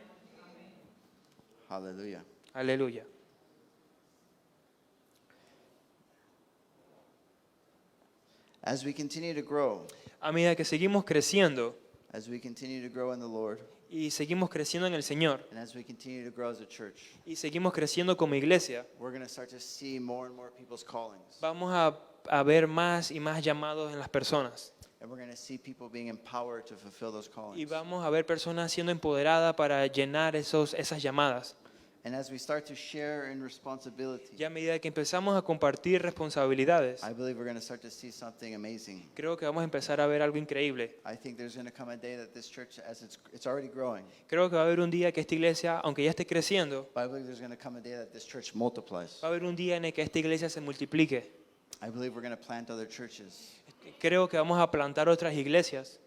A: Hallelujah.
B: Aleluya.
A: As we continue to grow,
B: A medida que seguimos creciendo
A: as we continue to grow in the Lord,
B: y seguimos creciendo en el Señor
A: and as we continue to grow as a church,
B: y seguimos creciendo como iglesia,
A: we're going to start to see more and more people's callings.
B: vamos a ver más y más llamados en las personas.
A: And we're going to see people being empowered to fulfill those
B: Y
A: callings.
B: vamos a ver personas siendo empoderadas para llenar esas llamadas.
A: And as we start to share in responsibility,
B: Y a medida que empezamos a compartir responsabilidades,
A: I believe we're going to start to see something amazing.
B: creo que vamos a empezar a ver algo increíble.
A: I think there's going to come a day that this church, as it's already growing,
B: Creo que va a haber un día que esta iglesia, aunque ya esté creciendo,
A: but I believe there's going to come a day that this church multiplies.
B: va a haber un día en el que esta iglesia se multiplique.
A: I believe we're going to plant other churches.
B: Creo que vamos a plantar otras iglesias.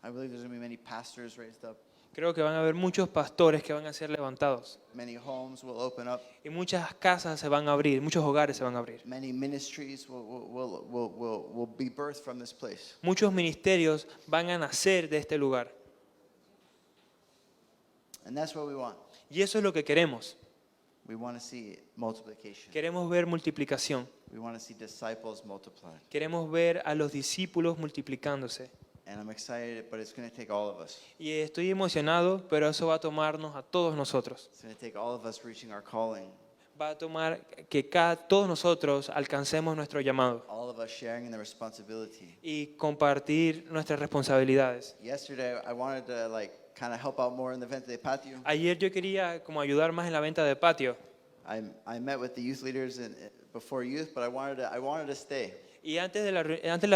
A: I believe there's going to be many pastors raised up.
B: Creo que van a haber muchos pastores que van a ser levantados.
A: Many homes will open up.
B: Y muchas casas se van a abrir, muchos hogares se van a abrir.
A: Many ministries will be birthed from this place.
B: Muchos ministerios van a nacer de este lugar.
A: And that's what we want.
B: Y eso es lo que queremos.
A: We want to see multiplication.
B: Queremos ver multiplicación.
A: We want to see disciples multiply.
B: Queremos ver a los discípulos multiplicándose.
A: And I'm excited, but it's going to take all of us.
B: Y estoy emocionado, pero eso va a tomarnos a todos nosotros.
A: It's going to take all of us reaching our calling.
B: va a tomar que todos nosotros alcancemos nuestro llamado
A: all of us sharing in the responsibility.
B: y compartir nuestras responsabilidades.
A: Yesterday, I wanted to kind of help out more in the venta de patio.
B: Ayer yo quería como ayudar más en la venta de patio
A: I met with the youth leaders before youth, but I wanted to stay.
B: y antes de la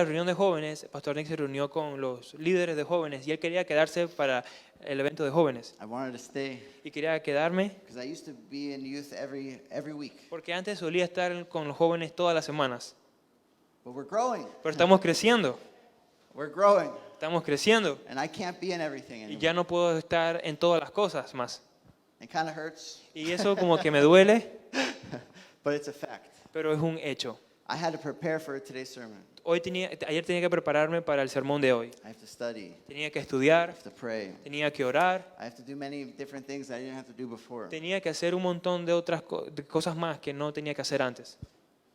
B: reunión de jóvenes, Pastor Nick se reunió con los líderes de jóvenes y él quería quedarse para el evento de jóvenes
A: I wanted to stay
B: y quería quedarme
A: because I used to be in youth every week.
B: porque antes solía estar con los jóvenes todas las semanas,
A: But we're growing.
B: pero estamos creciendo,
A: We're growing. And I can't be in everything
B: y
A: anymore.
B: ya no puedo estar en todas las cosas más.
A: It kind of hurts,
B: Y eso como que me duele,
A: but it's a fact.
B: pero es un hecho.
A: I had to prepare for today's sermon.
B: Ayer tenía que prepararme para el sermón de hoy.
A: I have to study.
B: Tenía que
A: I
B: estudiar,
A: have to pray.
B: tenía que orar,
A: I have to do many different things that I didn't have to do before.
B: tenía que hacer un montón de otras de cosas más que no tenía que hacer antes.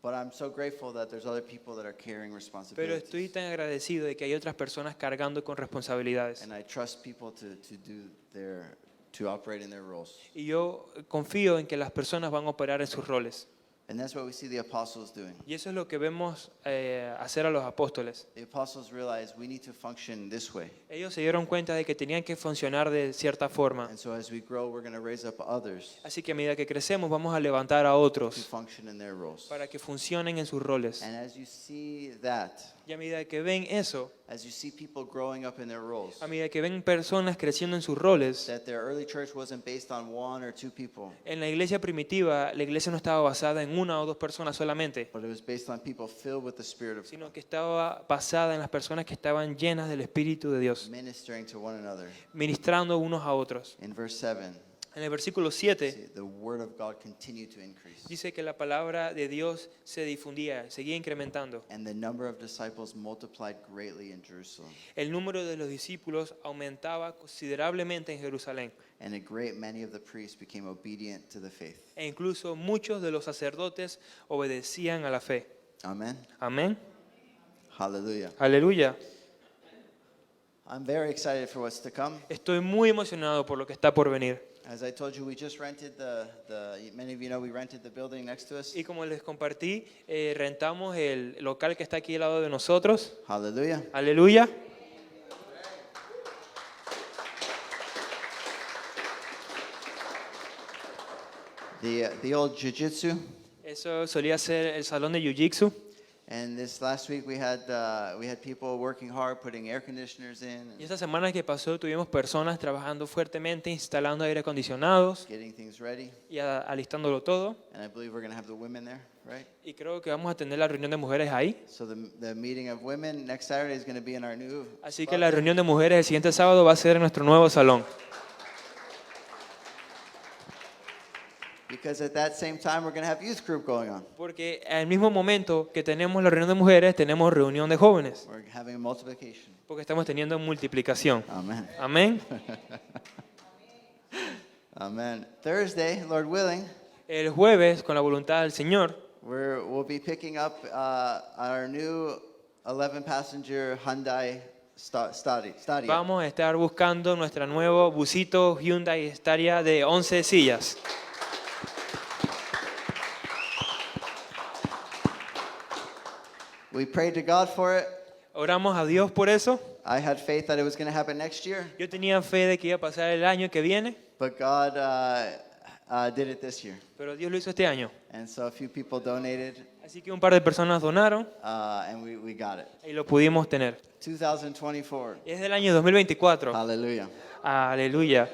A: But I'm so grateful that there's other people that are carrying
B: Pero
A: responsibilities.
B: estoy tan agradecido de que hay otras personas cargando con responsabilidades.
A: And I trust people to operate in their roles.
B: Y yo confío en que las personas van a operar en sus roles.
A: And that's what we see the apostles doing.
B: Y eso es lo que vemos hacer a los apóstoles.
A: The apostles realized we need to function this way.
B: Ellos se dieron cuenta de que tenían que funcionar de cierta forma.
A: And so as we grow, we're going to raise up others
B: Así que a medida que crecemos vamos a levantar a
A: to
B: otros
A: function in their roles.
B: para que funcionen en sus roles.
A: And as you see that,
B: Y a medida que ven eso,
A: as you see people growing up in their roles,
B: a medida que ven personas creciendo en sus roles,
A: that their early church wasn't based on one or two people,
B: en la iglesia primitiva, la iglesia no estaba basada en una o dos personas solamente,
A: but it was based on people filled with the Spirit of
B: sino que estaba basada en las personas que estaban llenas del Espíritu de Dios,
A: ministering to one another.
B: ministrando unos a otros.
A: In verse 7,
B: En el versículo 7
A: see, the word of God continued to increase,
B: dice que la palabra de Dios se difundía, seguía incrementando.
A: and the number of disciples multiplied greatly in Jerusalem,
B: El número de los discípulos aumentaba considerablemente en Jerusalén,
A: and a great many of the priests became obedient to the faith.
B: e incluso muchos de los sacerdotes obedecían a la fe.
A: Amen.
B: Amén.
A: Hallelujah.
B: Aleluya.
A: I'm very excited for what's to come.
B: Estoy muy emocionado por lo que está por venir.
A: As I told you, we just rented many of you know we rented the building next to us.
B: Y como les compartí, rentamos el local que está aquí al lado de nosotros.
A: Hallelujah.
B: Aleluya.
A: The old jiu-jitsu,
B: Eso solía ser el salón de Jiu-Jitsu.
A: and this last week we had people working hard putting air conditioners in
B: Y
A: and
B: esta semana que pasó tuvimos personas trabajando fuertemente, instalando aire acondicionados
A: getting things ready.
B: y alistándolo todo.
A: And I believe we're going to have the women there, right?
B: Y creo que vamos a tener la reunión de mujeres ahí.
A: So the meeting of women next Saturday is going to be in our new
B: Así
A: spot
B: que la
A: there.
B: reunión de mujeres el siguiente sábado va a ser en nuestro nuevo salón.
A: Because at that same time we're going to have youth group going on.
B: Porque al mismo momento que tenemos la reunión de mujeres, tenemos reunión de jóvenes.
A: We're having a multiplication.
B: Porque estamos teniendo multiplicación.
A: Amen.
B: Amén.
A: Amen. Thursday, Lord willing,
B: El jueves, con la voluntad del Señor,
A: we'll be picking up our new 11-passenger Hyundai Stadia.
B: vamos a estar buscando nuestro nuevo busito Hyundai Staria de 11 sillas.
A: We prayed to God for it.
B: Oramos a Dios por eso.
A: I had faith that it was going to happen next year,
B: Yo tenía fe de que iba a pasar el año que viene,
A: but God did it this year.
B: pero Dios lo hizo este año.
A: And so a few people donated,
B: Así que un par de personas donaron
A: and we got it.
B: y lo pudimos tener.
A: 2024.
B: Es del año 2024.
A: Hallelujah.
B: Aleluya.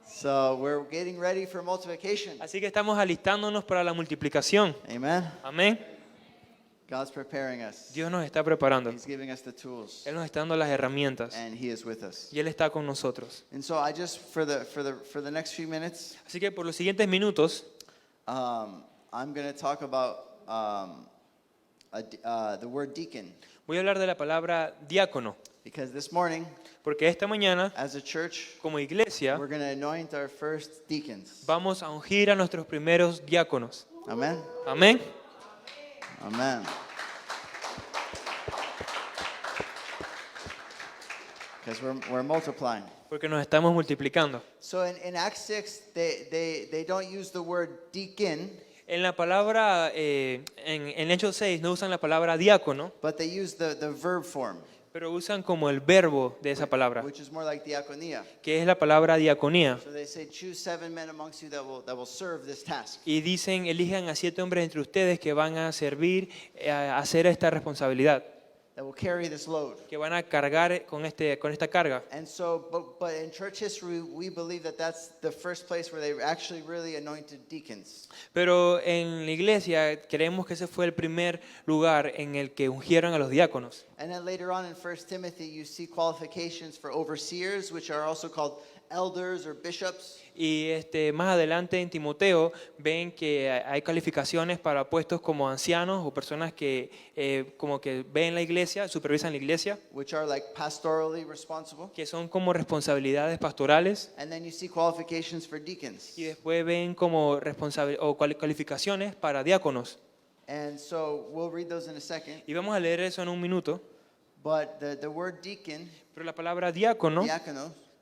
A: So we're getting ready for multiplication.
B: Así que estamos alistándonos para la multiplicación.
A: Amen.
B: Amén.
A: God's preparing us.
B: Dios nos está preparando.
A: He's giving us the tools,
B: Él nos está dando las herramientas
A: and He is with us.
B: y Él está con nosotros.
A: And so I just for the next few minutes,
B: Así que por los siguientes minutos
A: I'm going to talk about the word deacon,
B: voy a hablar de la palabra diácono,
A: because this morning,
B: porque esta mañana,
A: as a church,
B: como iglesia,
A: we're going to anoint our first deacons.
B: vamos a ungir a nuestros primeros diáconos.
A: Amen.
B: Amén.
A: Amen. Because we're multiplying.
B: Porque nos estamos multiplicando.
A: So in Acts 6, they don't use the word deacon.
B: En la palabra, en Hechos 6 no usan la palabra diácono,
A: but they use the verb form,
B: pero usan como el verbo de esa palabra,
A: which is more like diakonia.
B: que es la palabra diaconía.
A: So they say, choose 7 men amongst you that will serve this task.
B: Y dicen, elijan a 7 hombres entre ustedes que van a servir, a hacer esta responsabilidad,
A: That will carry this load.
B: que van a cargar con esta carga.
A: And so, but in church history, we believe that that's the first place where they actually really anointed deacons.
B: Pero en la iglesia creemos que ese fue el primer lugar en el que ungieron a los diáconos.
A: And then later on in 1 Timothy, you see qualifications for overseers, which are also called elders or bishops.
B: Y más adelante en Timoteo ven que hay calificaciones para puestos como ancianos o personas que como que ven la iglesia, supervisan la iglesia,
A: Which are like pastorally responsible.
B: que son como responsabilidades pastorales.
A: And then you see qualifications for deacons.
B: Y después ven como calificaciones para diáconos.
A: And so we'll read those in a second.
B: Y vamos a leer eso en un minuto.
A: But the word deacon,
B: Pero la palabra diácono,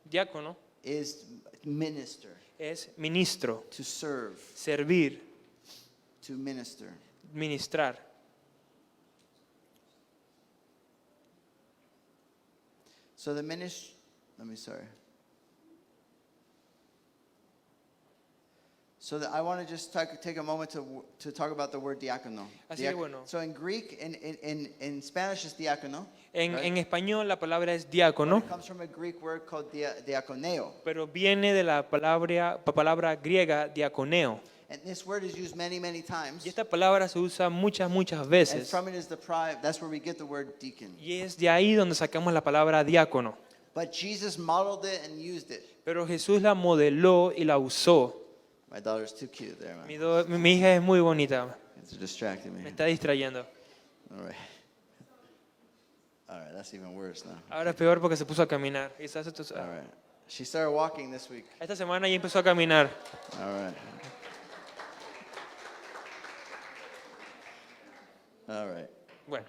A: diakonos, is minister,
B: es ministro,
A: to serve,
B: servir,
A: to minister.
B: ministrar.
A: So the ministry, sorry. So I want to just take a moment to talk about the word diácono.
B: Así que bueno.
A: So in Greek, in Spanish it's diácono.
B: En español la palabra es
A: But
B: diácono,
A: it comes from a Greek word called diakoneo.
B: pero viene de la palabra griega diaconeo.
A: And this word is used many, many times.
B: Y esta palabra se usa muchas
A: And
B: veces.
A: from it is that's where we get the word deacon.
B: Y es de ahí donde sacamos la palabra diácono.
A: But Jesus modeled it and used it.
B: Pero Jesús la modeló y la usó.
A: My daughter's too cute there, man.
B: Mi hija es muy bonita,
A: It's distracting
B: me
A: me.
B: está distrayendo.
A: All right. All right, that's even worse now.
B: Ahora es peor porque se puso a caminar.
A: All right. She started walking this week.
B: Esta semana ya empezó a caminar.
A: All right. All right.
B: Bueno,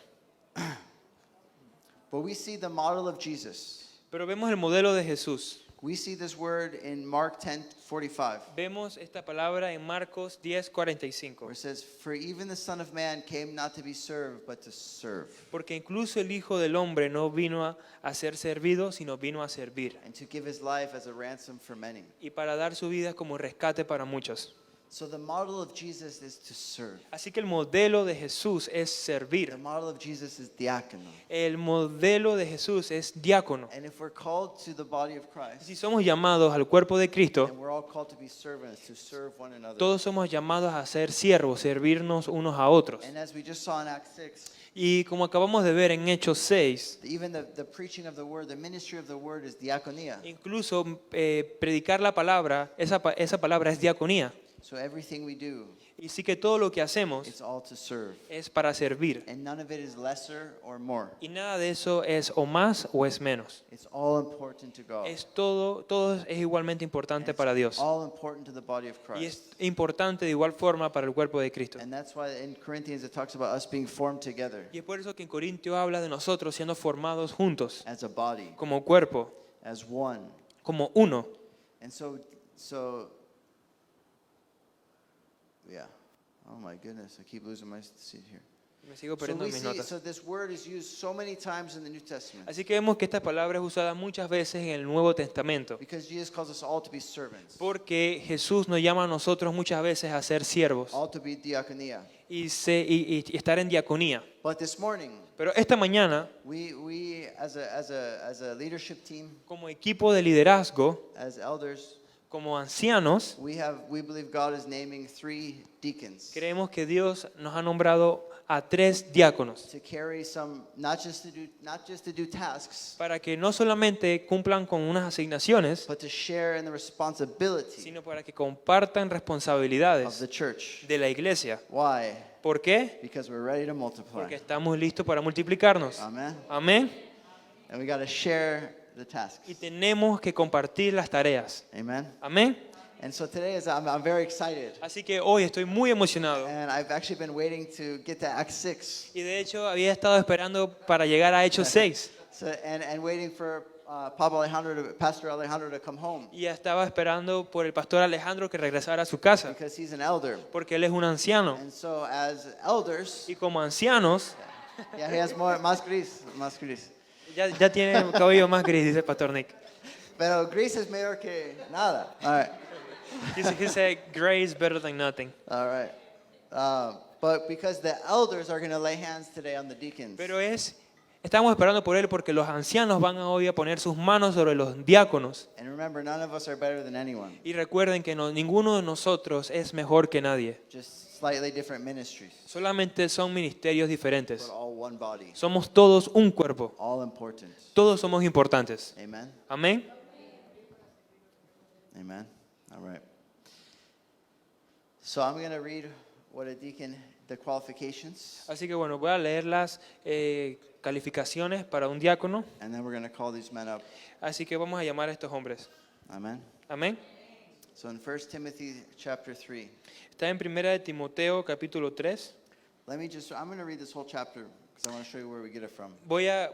A: But we see the model of Jesus.
B: pero vemos el modelo de Jesús.
A: We see this word in Mark 10:45,
B: Vemos esta palabra en Marcos 10:45.
A: where it says, "For even the Son of Man came not to be served, but to serve,
B: Porque incluso el Hijo del Hombre no vino a ser servido, sino vino a servir.
A: and to give his life as a ransom for many."
B: Y para dar su vida como rescate para muchos.
A: So the model of Jesus is to serve.
B: Así que el modelo de Jesús es
A: The
B: servir.
A: model of Jesus is diakono.
B: El modelo de Jesús es diácono.
A: And if we're called to the body of
B: Si
A: Christ,
B: somos llamados al cuerpo de Cristo,
A: and we're all called to be servants, to serve one another.
B: todos somos llamados a ser siervos, servirnos unos a otros.
A: And as we just saw in Acts 6,
B: Y como acabamos de ver en Hechos 6,
A: even the preaching of the word, the ministry of the word is diakonia.
B: incluso predicar la palabra, esa palabra es diaconía.
A: So everything we do,
B: Y sí que todo lo que hacemos
A: it's all to serve.
B: es para servir.
A: And none of it is lesser or more.
B: Y nada de eso es o más o es menos.
A: It's all important to God.
B: Es todo es igualmente importante
A: And
B: para
A: it's
B: Dios.
A: all important to the body of
B: Y es
A: Christ.
B: importante de igual forma para el cuerpo de Cristo.
A: And that's why in Corinthians it talks about us being formed together
B: Y es por eso que en Corintio habla de nosotros siendo formados juntos,
A: as a body,
B: como cuerpo,
A: as one.
B: como uno.
A: And so yeah. Oh my goodness, I keep losing my seat here.
B: Me sigo
A: So
B: perdiendo
A: we
B: mis
A: see,
B: notas.
A: so this word is used so many times in the New Testament
B: Así que vemos que esta palabra es usada muchas veces en el Nuevo Testamento.
A: because Jesus calls us all to be servants,
B: Porque Jesús nos llama a nosotros muchas veces a ser siervos
A: all to be diakonia.
B: y estar en diaconía.
A: But this morning,
B: Pero esta mañana,
A: we as a leadership team,
B: como equipo de liderazgo,
A: as elders,
B: como ancianos,
A: we believe God is naming 3 deacons
B: creemos que Dios nos ha nombrado a 3 diáconos
A: to carry some, not just to do tasks,
B: para que no solamente cumplan con unas asignaciones,
A: but to share in the responsibility
B: sino para que compartan
A: of
B: responsabilidades
A: the church.
B: de la iglesia.
A: Why?
B: ¿Por qué?
A: Because we're ready to multiply.
B: Porque estamos listos para multiplicarnos.
A: Amen.
B: Amén.
A: And we got to share the tasks.
B: Y tenemos que compartir las tareas.
A: Amen.
B: Amén.
A: And so today I'm very excited.
B: Así que hoy estoy muy emocionado.
A: And I've actually been waiting to get to Acts 6.
B: Y de hecho había estado esperando para llegar a Hechos 6.
A: And waiting for Pastor Alejandro to come home
B: y estaba esperando por el pastor Alejandro que regresara a su casa,
A: because he's an elder.
B: porque él es un anciano.
A: And so as elders,
B: Y como ancianos,
A: yeah, he has más gris.
B: ya tiene el cabello más gris, dice el pastor Nick.
A: Pero gris es mejor que nada. All right.
B: He said, gray is better than nothing.
A: All right. But because the elders are going to lay hands today on the deacons.
B: Pero estamos esperando por él porque los ancianos van a hoy a poner sus manos sobre los diáconos.
A: And remember, none of us are better than anyone.
B: Y recuerden que ninguno de nosotros es mejor que nadie.
A: Just slightly different ministries,
B: Solamente son ministerios diferentes.
A: but all one body.
B: Somos todos un cuerpo.
A: All important.
B: Todos somos importantes.
A: Amen.
B: Amén.
A: Amen. All right. So I'm going to read what a deacon, the qualifications,
B: Así que bueno, voy a leer las calificaciones para un diácono.
A: and then we're going to call these men up.
B: Así que vamos a llamar a estos hombres.
A: Amen.
B: Amén.
A: So in 1 Timothy chapter 3,
B: Está en 1 de Timoteo capítulo 3.
A: I'm going to read this whole chapter because I want to show you where we get it from.
B: Voy a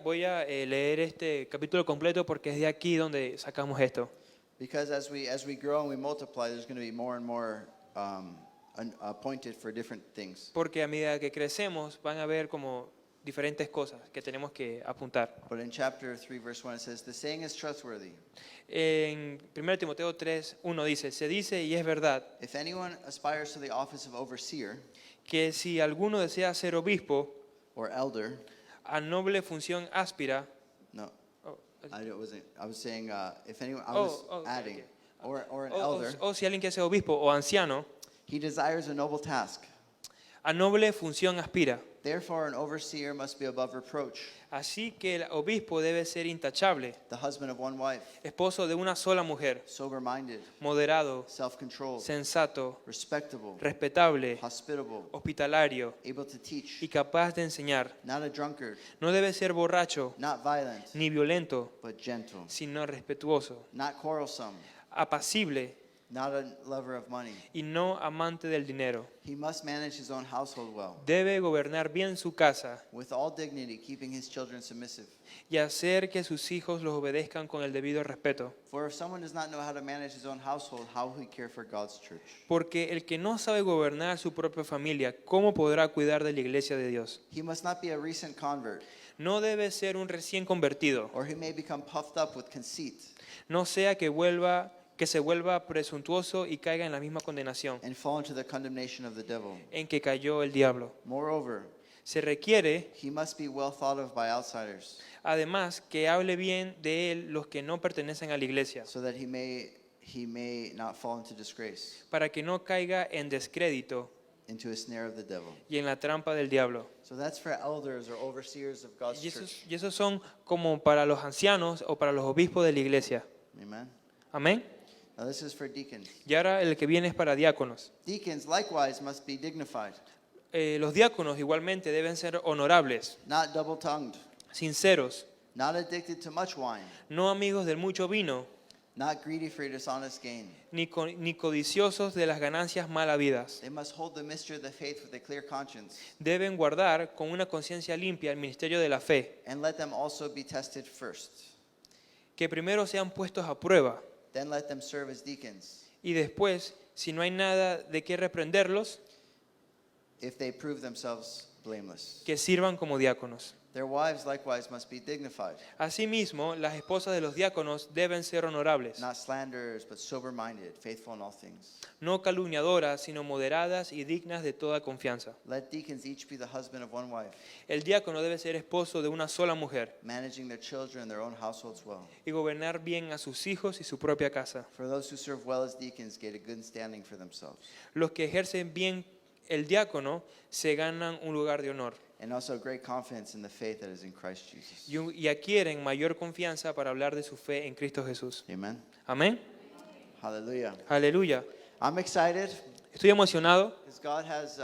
B: leer este capítulo completo porque es de aquí donde sacamos esto.
A: Because as we grow and we multiply, there's going to be more and more appointed for different things.
B: Porque a medida que crecemos van a haber como diferentes cosas que tenemos que apuntar.
A: But in chapter 3, verse 1, it says, "The saying is trustworthy.
B: En 1 Timoteo 3, 1 dice, se dice y es verdad
A: If anyone aspires to the office of overseer
B: que si alguno desea ser obispo,
A: or elder,"
B: a noble función aspira.
A: no,
B: Oh,
A: I was saying, if anyone, I
B: Oh,
A: was
B: okay,
A: adding,
B: okay.
A: or an
B: o
A: elder,
B: si alguien quiere ser obispo o anciano,
A: he desires a noble task.
B: a noble función aspira.
A: Therefore, an overseer must be above reproach,
B: Así que el obispo debe ser intachable,
A: the husband of one wife,
B: esposo de una sola mujer,
A: sober-minded,
B: moderado,
A: self-controlled,
B: sensato,
A: respectable,
B: respetable,
A: hospitable,
B: hospitalario
A: able to teach,
B: y capaz de enseñar.
A: not a drunkard,
B: No debe ser borracho
A: not violent,
B: ni violento,
A: but gentle,
B: sino respetuoso,
A: not quarrelsome,
B: apacible
A: not a lover of money.
B: y no amante del dinero.
A: He must manage his own household well,
B: Debe gobernar bien su casa
A: with all dignity, keeping his children submissive.
B: y hacer que sus hijos los obedezcan con el debido respeto.
A: For if someone does not know how to manage his own household, how will he care for God's church?
B: Porque el que no sabe gobernar su propia familia, ¿cómo podrá cuidar de la iglesia de Dios?
A: He must not be a recent convert,
B: No debe ser un recién convertido,
A: or he may become puffed up with conceit
B: no sea que se vuelva presuntuoso y caiga en la misma condenación
A: and fall into the condemnation of the devil.
B: en que cayó el diablo.
A: Moreover,
B: Se requiere,
A: he must be well thought of by outsiders,
B: además, que hable bien de él los que no pertenecen a la iglesia,
A: so that he may not fall into disgrace,
B: para que no caiga en descrédito
A: into a snare of the devil.
B: y en la trampa del diablo.
A: So that's for elders or overseers of God's
B: Y
A: church.
B: esos son como para los ancianos o para los obispos de la iglesia.
A: Amen.
B: Amén.
A: Now this is for deacons.
B: Y ahora el que viene es para diáconos.
A: Deacons likewise must be dignified,
B: Los diáconos igualmente deben ser honorables,
A: not double-tongued,
B: sinceros,
A: not addicted to much wine,
B: no amigos del mucho vino,
A: not greedy for dishonest gain.
B: ni codiciosos de las ganancias mal habidas.
A: They must hold the mystery of the faith with a clear conscience,
B: Deben guardar con una conciencia limpia el ministerio de la fe,
A: and let them also be tested first.
B: que primero sean puestos a prueba
A: Then let them serve as deacons,
B: y después, si no hay nada de qué reprenderlos,
A: if they prove themselves blameless.
B: que sirvan como diáconos.
A: Their wives likewise must be dignified,
B: Asimismo, las esposas de los diáconos deben ser honorables,
A: not slanderers, but sober-minded, faithful in all things.
B: no calumniadoras, sino moderadas y dignas de toda confianza.
A: Let deacons each be the husband of one wife,
B: El diácono debe ser esposo de una sola mujer
A: managing their children and their own households well.
B: y gobernar bien a sus hijos y su propia casa.
A: For those who serve well as deacons get a good standing for themselves,
B: Los que ejercen bien el diácono se ganan un lugar de honor
A: and also great confidence in the faith that is in Christ Jesus.
B: y adquieren mayor confianza para hablar de su fe en Cristo Jesús.
A: Amen.
B: Amén.
A: Hallelujah.
B: Aleluya.
A: I'm excited.
B: Estoy emocionado
A: Because God has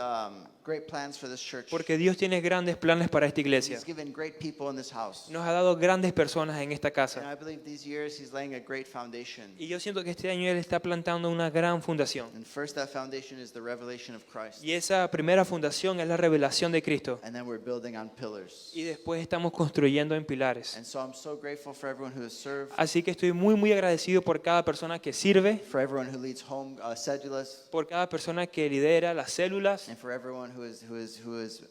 A: great plans for this church.
B: Porque Dios tiene grandes planes para esta iglesia.
A: He's given great people in this house.
B: Nos ha dado grandes personas en esta
A: And
B: casa.
A: I believe these years He's laying a great foundation.
B: Y yo siento que este año Él está plantando una gran fundación.
A: And first, that foundation is the revelation of Christ.
B: Y esa primera fundación es la revelación de Cristo.
A: And then we're building on pillars.
B: Y después estamos construyendo en pilares.
A: And so I'm so grateful for everyone who has served,
B: Así que estoy muy, muy agradecido por cada persona que sirve,
A: for everyone who leads home cedulas,
B: por cada persona que lidera las células
A: and for everyone who has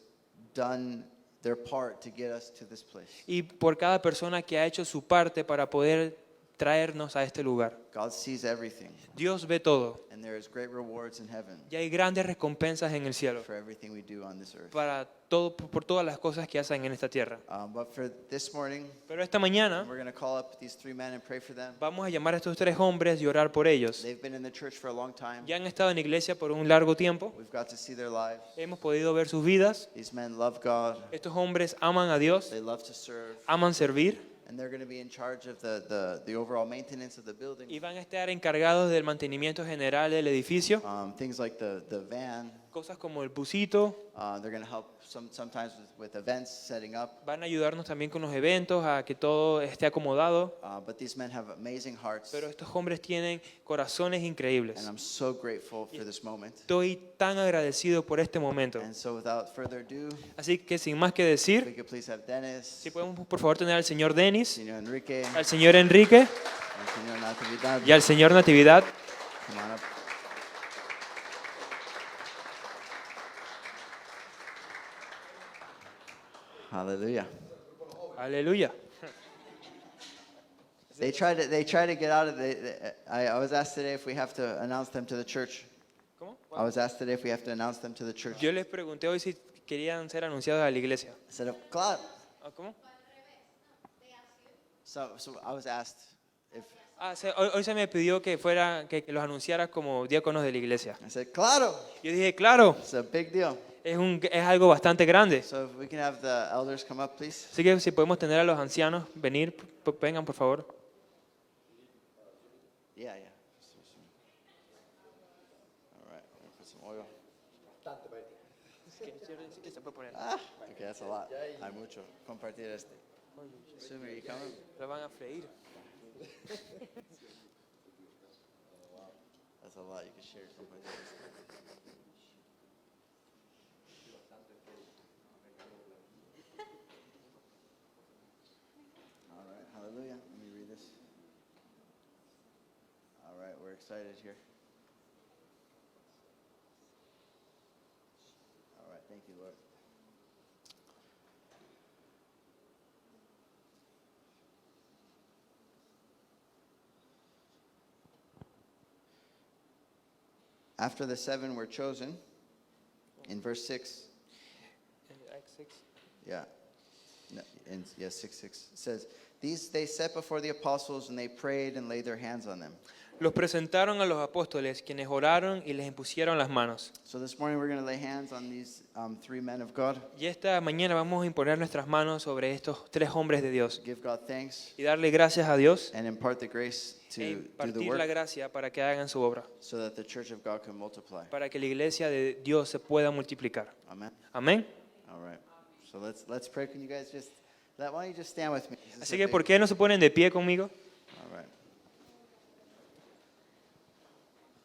A: done their part to get us to this place.
B: y por cada persona que ha hecho su parte para poder traernos a este lugar.
A: God sees everything,
B: Dios ve todo
A: and there is great rewards in heaven
B: y hay grandes recompensas en el cielo
A: for everything we do on this earth.
B: para todo, por todas las cosas que hacen en esta tierra.
A: But for this morning,
B: Pero esta mañana
A: we're going to call up these three men and pray for them.
B: vamos a llamar a estos tres hombres y orar por ellos.
A: They've been in the church for a long time.
B: Ya han estado en la iglesia por un largo tiempo,
A: We've got to see their lives.
B: hemos podido ver sus vidas.
A: These men love God.
B: Estos hombres aman a Dios,
A: They love to serve.
B: aman servir
A: And they're going to be in charge of the overall maintenance of the building.
B: y van a estar encargados del mantenimiento general del edificio.
A: Things like the van.
B: Cosas como el busito,
A: They're going to help sometimes with events, setting up.
B: van a ayudarnos también con los eventos, a que todo esté acomodado.
A: But these men have amazing hearts.
B: Pero estos hombres tienen corazones increíbles.
A: And I'm so grateful for this moment.
B: Estoy tan agradecido por este momento.
A: And so without further ado,
B: Así que sin más que
A: if we
B: decir,
A: could please have Dennis,
B: si podemos por favor tener al señor Denis,
A: Señor Enrique,
B: al señor Enrique
A: and Señor Natividad.
B: y al señor Natividad.
A: Come on up. Hallelujah.
B: Aleluya.
A: They try to get out of I was asked today if we have to announce them to the church.
B: ¿Cómo?
A: I was asked today if we have to announce them to the church.
B: Yo les pregunté hoy si querían ser anunciados a la iglesia.
A: I said, claro.
B: ¿Ah, ¿Cómo?
A: So I was asked if,
B: Hoy se me pidió que los anunciara como diáconos de la iglesia.
A: I said, claro.
B: Yo dije, claro,
A: It's a big deal.
B: es algo bastante grande.
A: So if we can have the elders come up, please.
B: Así que si podemos tener a los ancianos venir, vengan por favor.
A: Yeah. All right, I'm gonna put some oil. Okay, that's a lot. Hay mucho. Compartir este. Sumer, you coming?
B: Lo van a freír.
A: That's a lot. You can share. Compartir este. All right, hallelujah. Let me read this. All right, we're excited here. All right, thank you, Lord. After the seven were chosen, in verse 6, yeah, no, yeah, 6:6, it says, these they set before the apostles, and they prayed and laid their hands on them.
B: Los presentaron a los apóstoles, quienes oraron y les impusieron las manos.
A: So this morning we're going to lay hands on these three men of God,
B: Y esta mañana vamos a imponer nuestras manos sobre estos tres hombres de Dios
A: give God thanks,
B: y darle gracias a Dios
A: and impart the grace to
B: e
A: do the
B: impartir la
A: work
B: gracia para que hagan su obra,
A: so that the church of God can multiply.
B: para que la iglesia de Dios se pueda multiplicar.
A: Amen.
B: Amén.
A: All right. So let's pray. Can you guys why don't you just stand with me? This is
B: Así
A: a
B: que,
A: big-
B: ¿por qué no se ponen de pie conmigo?
A: All right.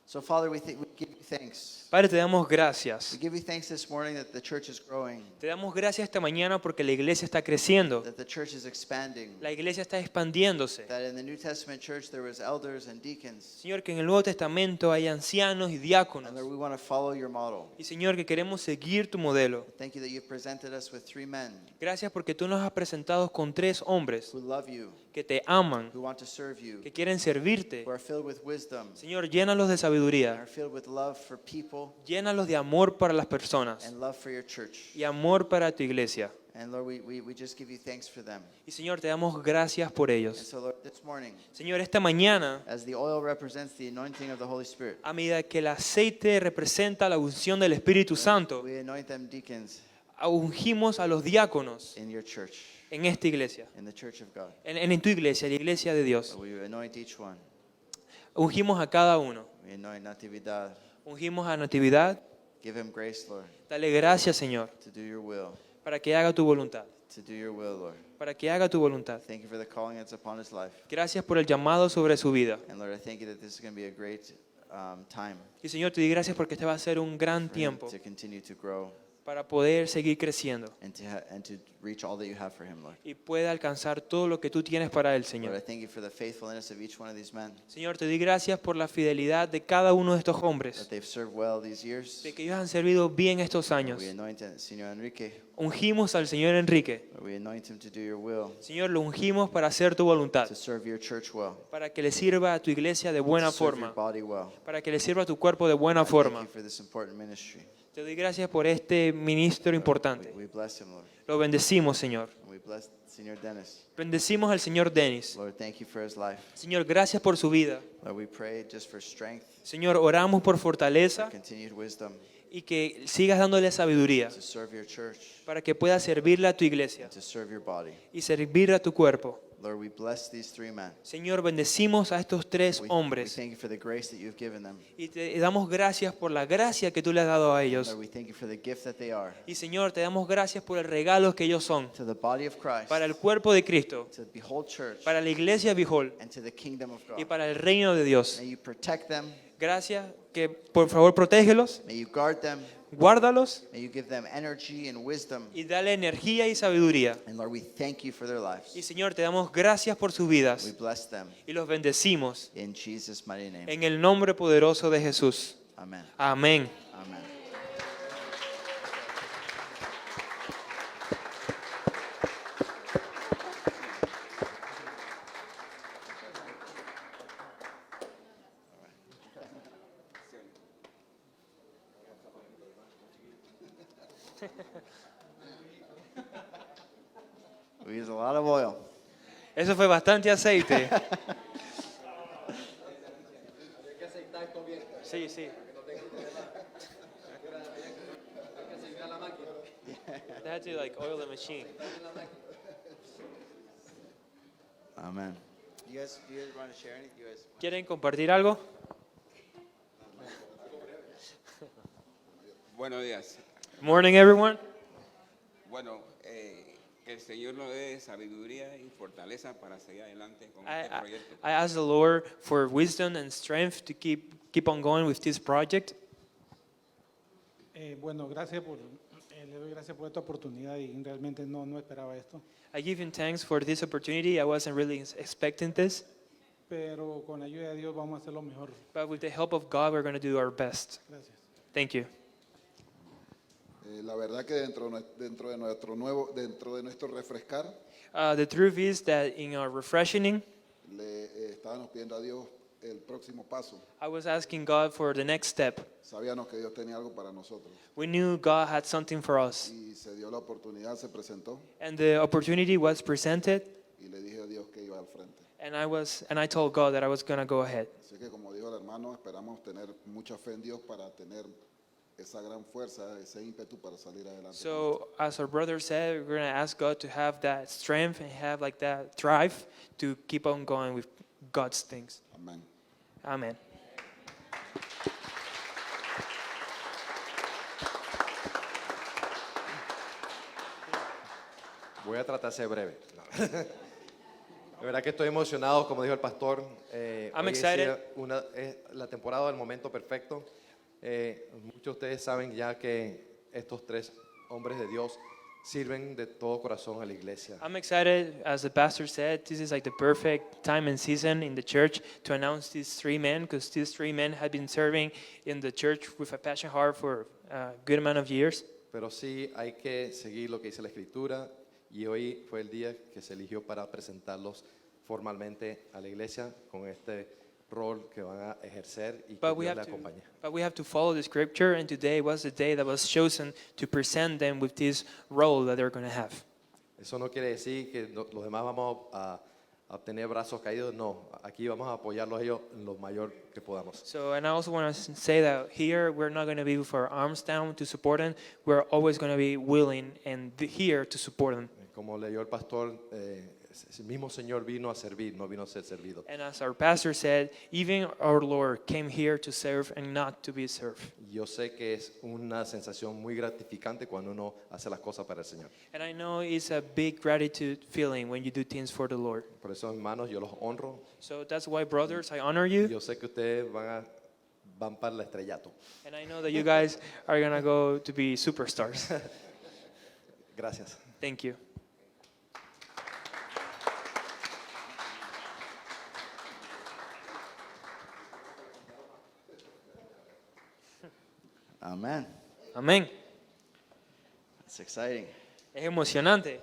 A: So Father, we give you thanks.
B: Padre, te damos
A: We
B: gracias.
A: give you thanks this morning that the church is growing,
B: Te damos gracias esta mañana porque la iglesia está creciendo.
A: that the church is expanding,
B: La iglesia está expandiéndose.
A: that in the New Testament church there was elders and deacons.
B: Señor, que en el Nuevo Testamento hay ancianos y
A: And
B: diáconos.
A: Lord, we want to follow your model.
B: Y Señor, que queremos seguir tu modelo.
A: Thank you that you've presented us with three men
B: Gracias porque tú nos has presentado con tres hombres
A: who love you,
B: que te aman,
A: who want to serve you,
B: que quieren servirte.
A: who are filled with wisdom,
B: Señor, llénalos de
A: and
B: sabiduría,
A: are filled with love for people
B: llénalos de amor para las personas
A: and love for your church.
B: y amor para tu iglesia.
A: And Lord, we just give you thanks for them.
B: Y Señor, te damos gracias por
A: And
B: ellos.
A: so Lord, this morning,
B: Señor, esta mañana,
A: as the oil represents the anointing of the Holy Spirit,
B: a medida que el aceite representa la unción del Espíritu Santo,
A: we anoint them deacons
B: ungimos a los diáconos
A: in your church,
B: en esta iglesia,
A: in the church of God.
B: en tu iglesia, la iglesia de Dios.
A: We anoint each one.
B: Ungimos a cada uno.
A: We anoint Natividad,
B: Ungimos a Natividad,
A: Give him grace, Lord,
B: Dale gracias, Señor,
A: to do your will,
B: para que haga tu voluntad.
A: to do your will, Lord.
B: Para que haga tu voluntad.
A: Thank you for the calling that's upon his life.
B: Gracias por el llamado sobre su vida.
A: And Lord, I thank you that this is going to be a great time
B: Y Señor, te doy gracias porque este va a ser un gran
A: for him
B: tiempo
A: to continue to grow
B: para poder seguir creciendo
A: and to reach all that you have for him, Lord.
B: y pueda alcanzar todo lo que tú tienes para él,
A: Lord, I
B: Señor.
A: thank you for the faithfulness of each one of these men,
B: Señor, te doy gracias por la fidelidad de cada uno de estos
A: that
B: hombres,
A: they've served well these years.
B: de que ellos han servido bien estos años.
A: We anoint Señor Enrique.
B: Ungimos al Señor Enrique.
A: Lord, we anoint him to do your will,
B: Señor, lo ungimos para hacer tu voluntad,
A: to serve your church well,
B: para que le sirva a tu iglesia de buena
A: to serve your
B: forma,
A: body well.
B: para que le sirva a tu cuerpo de buena
A: Thank
B: forma.
A: you for this important ministry.
B: Te doy gracias por este ministro importante.
A: We bless him, Lord.
B: Lo bendecimos, Señor.
A: And we bless Señor Dennis.
B: Bendecimos al Señor Denis.
A: Lord, thank you for his life.
B: Señor, gracias por su vida.
A: Lord, we pray just for strength,
B: Señor, oramos por fortaleza
A: continued wisdom
B: y que sigas dándole sabiduría
A: to serve your church,
B: para que pueda servirle a tu iglesia
A: to serve your body.
B: y servir a tu cuerpo.
A: Lord, we bless these three men.
B: Señor, bendecimos a estos tres
A: We
B: hombres
A: thank you for the grace that you've given them.
B: y te damos gracias por la gracia que tú le has dado a ellos.
A: Lord, we thank you for the gift that they are
B: Y Señor, te damos gracias por el regalo que ellos son
A: to the body of Christ,
B: para el cuerpo de Cristo,
A: to the whole church,
B: para la iglesia Bijol
A: and to the kingdom of
B: y
A: God.
B: para el reino de Dios.
A: May you protect them.
B: Gracias, que por favor protégelos,
A: May you guard them.
B: guárdalos
A: May you give them energy and wisdom.
B: y dale energía y sabiduría.
A: And Lord, we thank you for their
B: Y
A: lives.
B: Señor, te damos gracias por sus
A: We
B: vidas
A: bless them
B: y los bendecimos
A: in Jesus' mighty name.
B: en el nombre poderoso de Jesús.
A: Amen.
B: Amén.
A: Amen. We use a lot of oil.
B: Eso fue bastante aceite. Sí, sí. They had to like oil the machine.
A: Amen. Do you guys want to share anything? You guys?
B: ¿Quieren compartir algo?
C: Buenos días.
B: Morning, everyone.
C: Bueno, que el Señor nos dé sabiduría y fortaleza para seguir adelante con
B: I,
C: este
B: I,
C: proyecto.
B: I ask the Lord for wisdom and strength to keep on going with this project.
D: Bueno, gracias le doy gracias por esta oportunidad y realmente no esperaba esto,
B: I give him thanks for this opportunity. I wasn't really expecting this,
D: pero con la ayuda de Dios vamos a hacer lo mejor.
B: but with the help of God, we're going to do our best.
D: Gracias.
B: Thank you.
E: La verdad que dentro de nuestro refrescar,
B: The truth is that in our refreshing,
E: estábamos pidiendo a Dios el próximo paso.
B: I was asking God for the next step.
E: Sabíamos que Dios tenía algo para nosotros
B: We knew God had something for us,
E: y se dio la oportunidad, se presentó
B: and the opportunity was presented,
E: y le dije a Dios que iba al frente.
B: and I told God that I was going to go ahead.
E: Así que como dijo el hermano, esperamos tener mucha fe en Dios para tener esa gran fuerza, ese ímpetu para salir adelante.
B: So, as our brother said, we're going to ask God to have that strength and have like that drive to keep on going with God's things.
E: Amén.
B: Amen.
F: Voy a tratar de ser breve. De verdad que estoy emocionado, como dijo el pastor.
B: I'm
F: hoy es
B: excited.
F: es la temporada del momento perfecto. Muchos de ustedes saben ya que estos tres hombres de Dios sirven de todo corazón a la iglesia.
B: I'm excited, as the pastor said, this is like the perfect time and season in the church to announce these three men, because these three men have been serving in the church with a passion heart for a good amount of years.
F: Pero sí hay que seguir lo que dice la Escritura y hoy fue el día que se eligió para presentarlos formalmente a la iglesia con este rol que van a ejercer y que
B: But we
F: Dios le
B: have to,
F: acompañe.
B: but we have to follow the scripture, and today was the day that was chosen to present them with this role that they're going to have.
F: Eso no quiere decir que los demás vamos a tener brazos caídos, no. Aquí vamos a apoyarlos a ellos en lo mayor que podamos.
B: So, and I also want to say that here we're not going to be with our arms down to support them. We're always going to be willing and here to support them.
F: Como leyó el pastor, el mismo Señor vino a servir, no vino a ser servido.
B: And as our pastor said, even our Lord came here to serve and not to be served.
F: Yo sé que es una sensación muy gratificante cuando uno hace las cosas para el Señor.
B: And I know it's a big gratitude feeling when you do things for the Lord.
F: Por eso, hermanos, yo los honro.
B: So that's why, brothers, I honor you.
F: Yo sé que ustedes van para el estrellato.
B: And I know that you guys are going to go to be superstars.
F: Gracias.
B: Thank you.
A: Amen.
B: Amén.
A: That's exciting.
B: Es emocionante.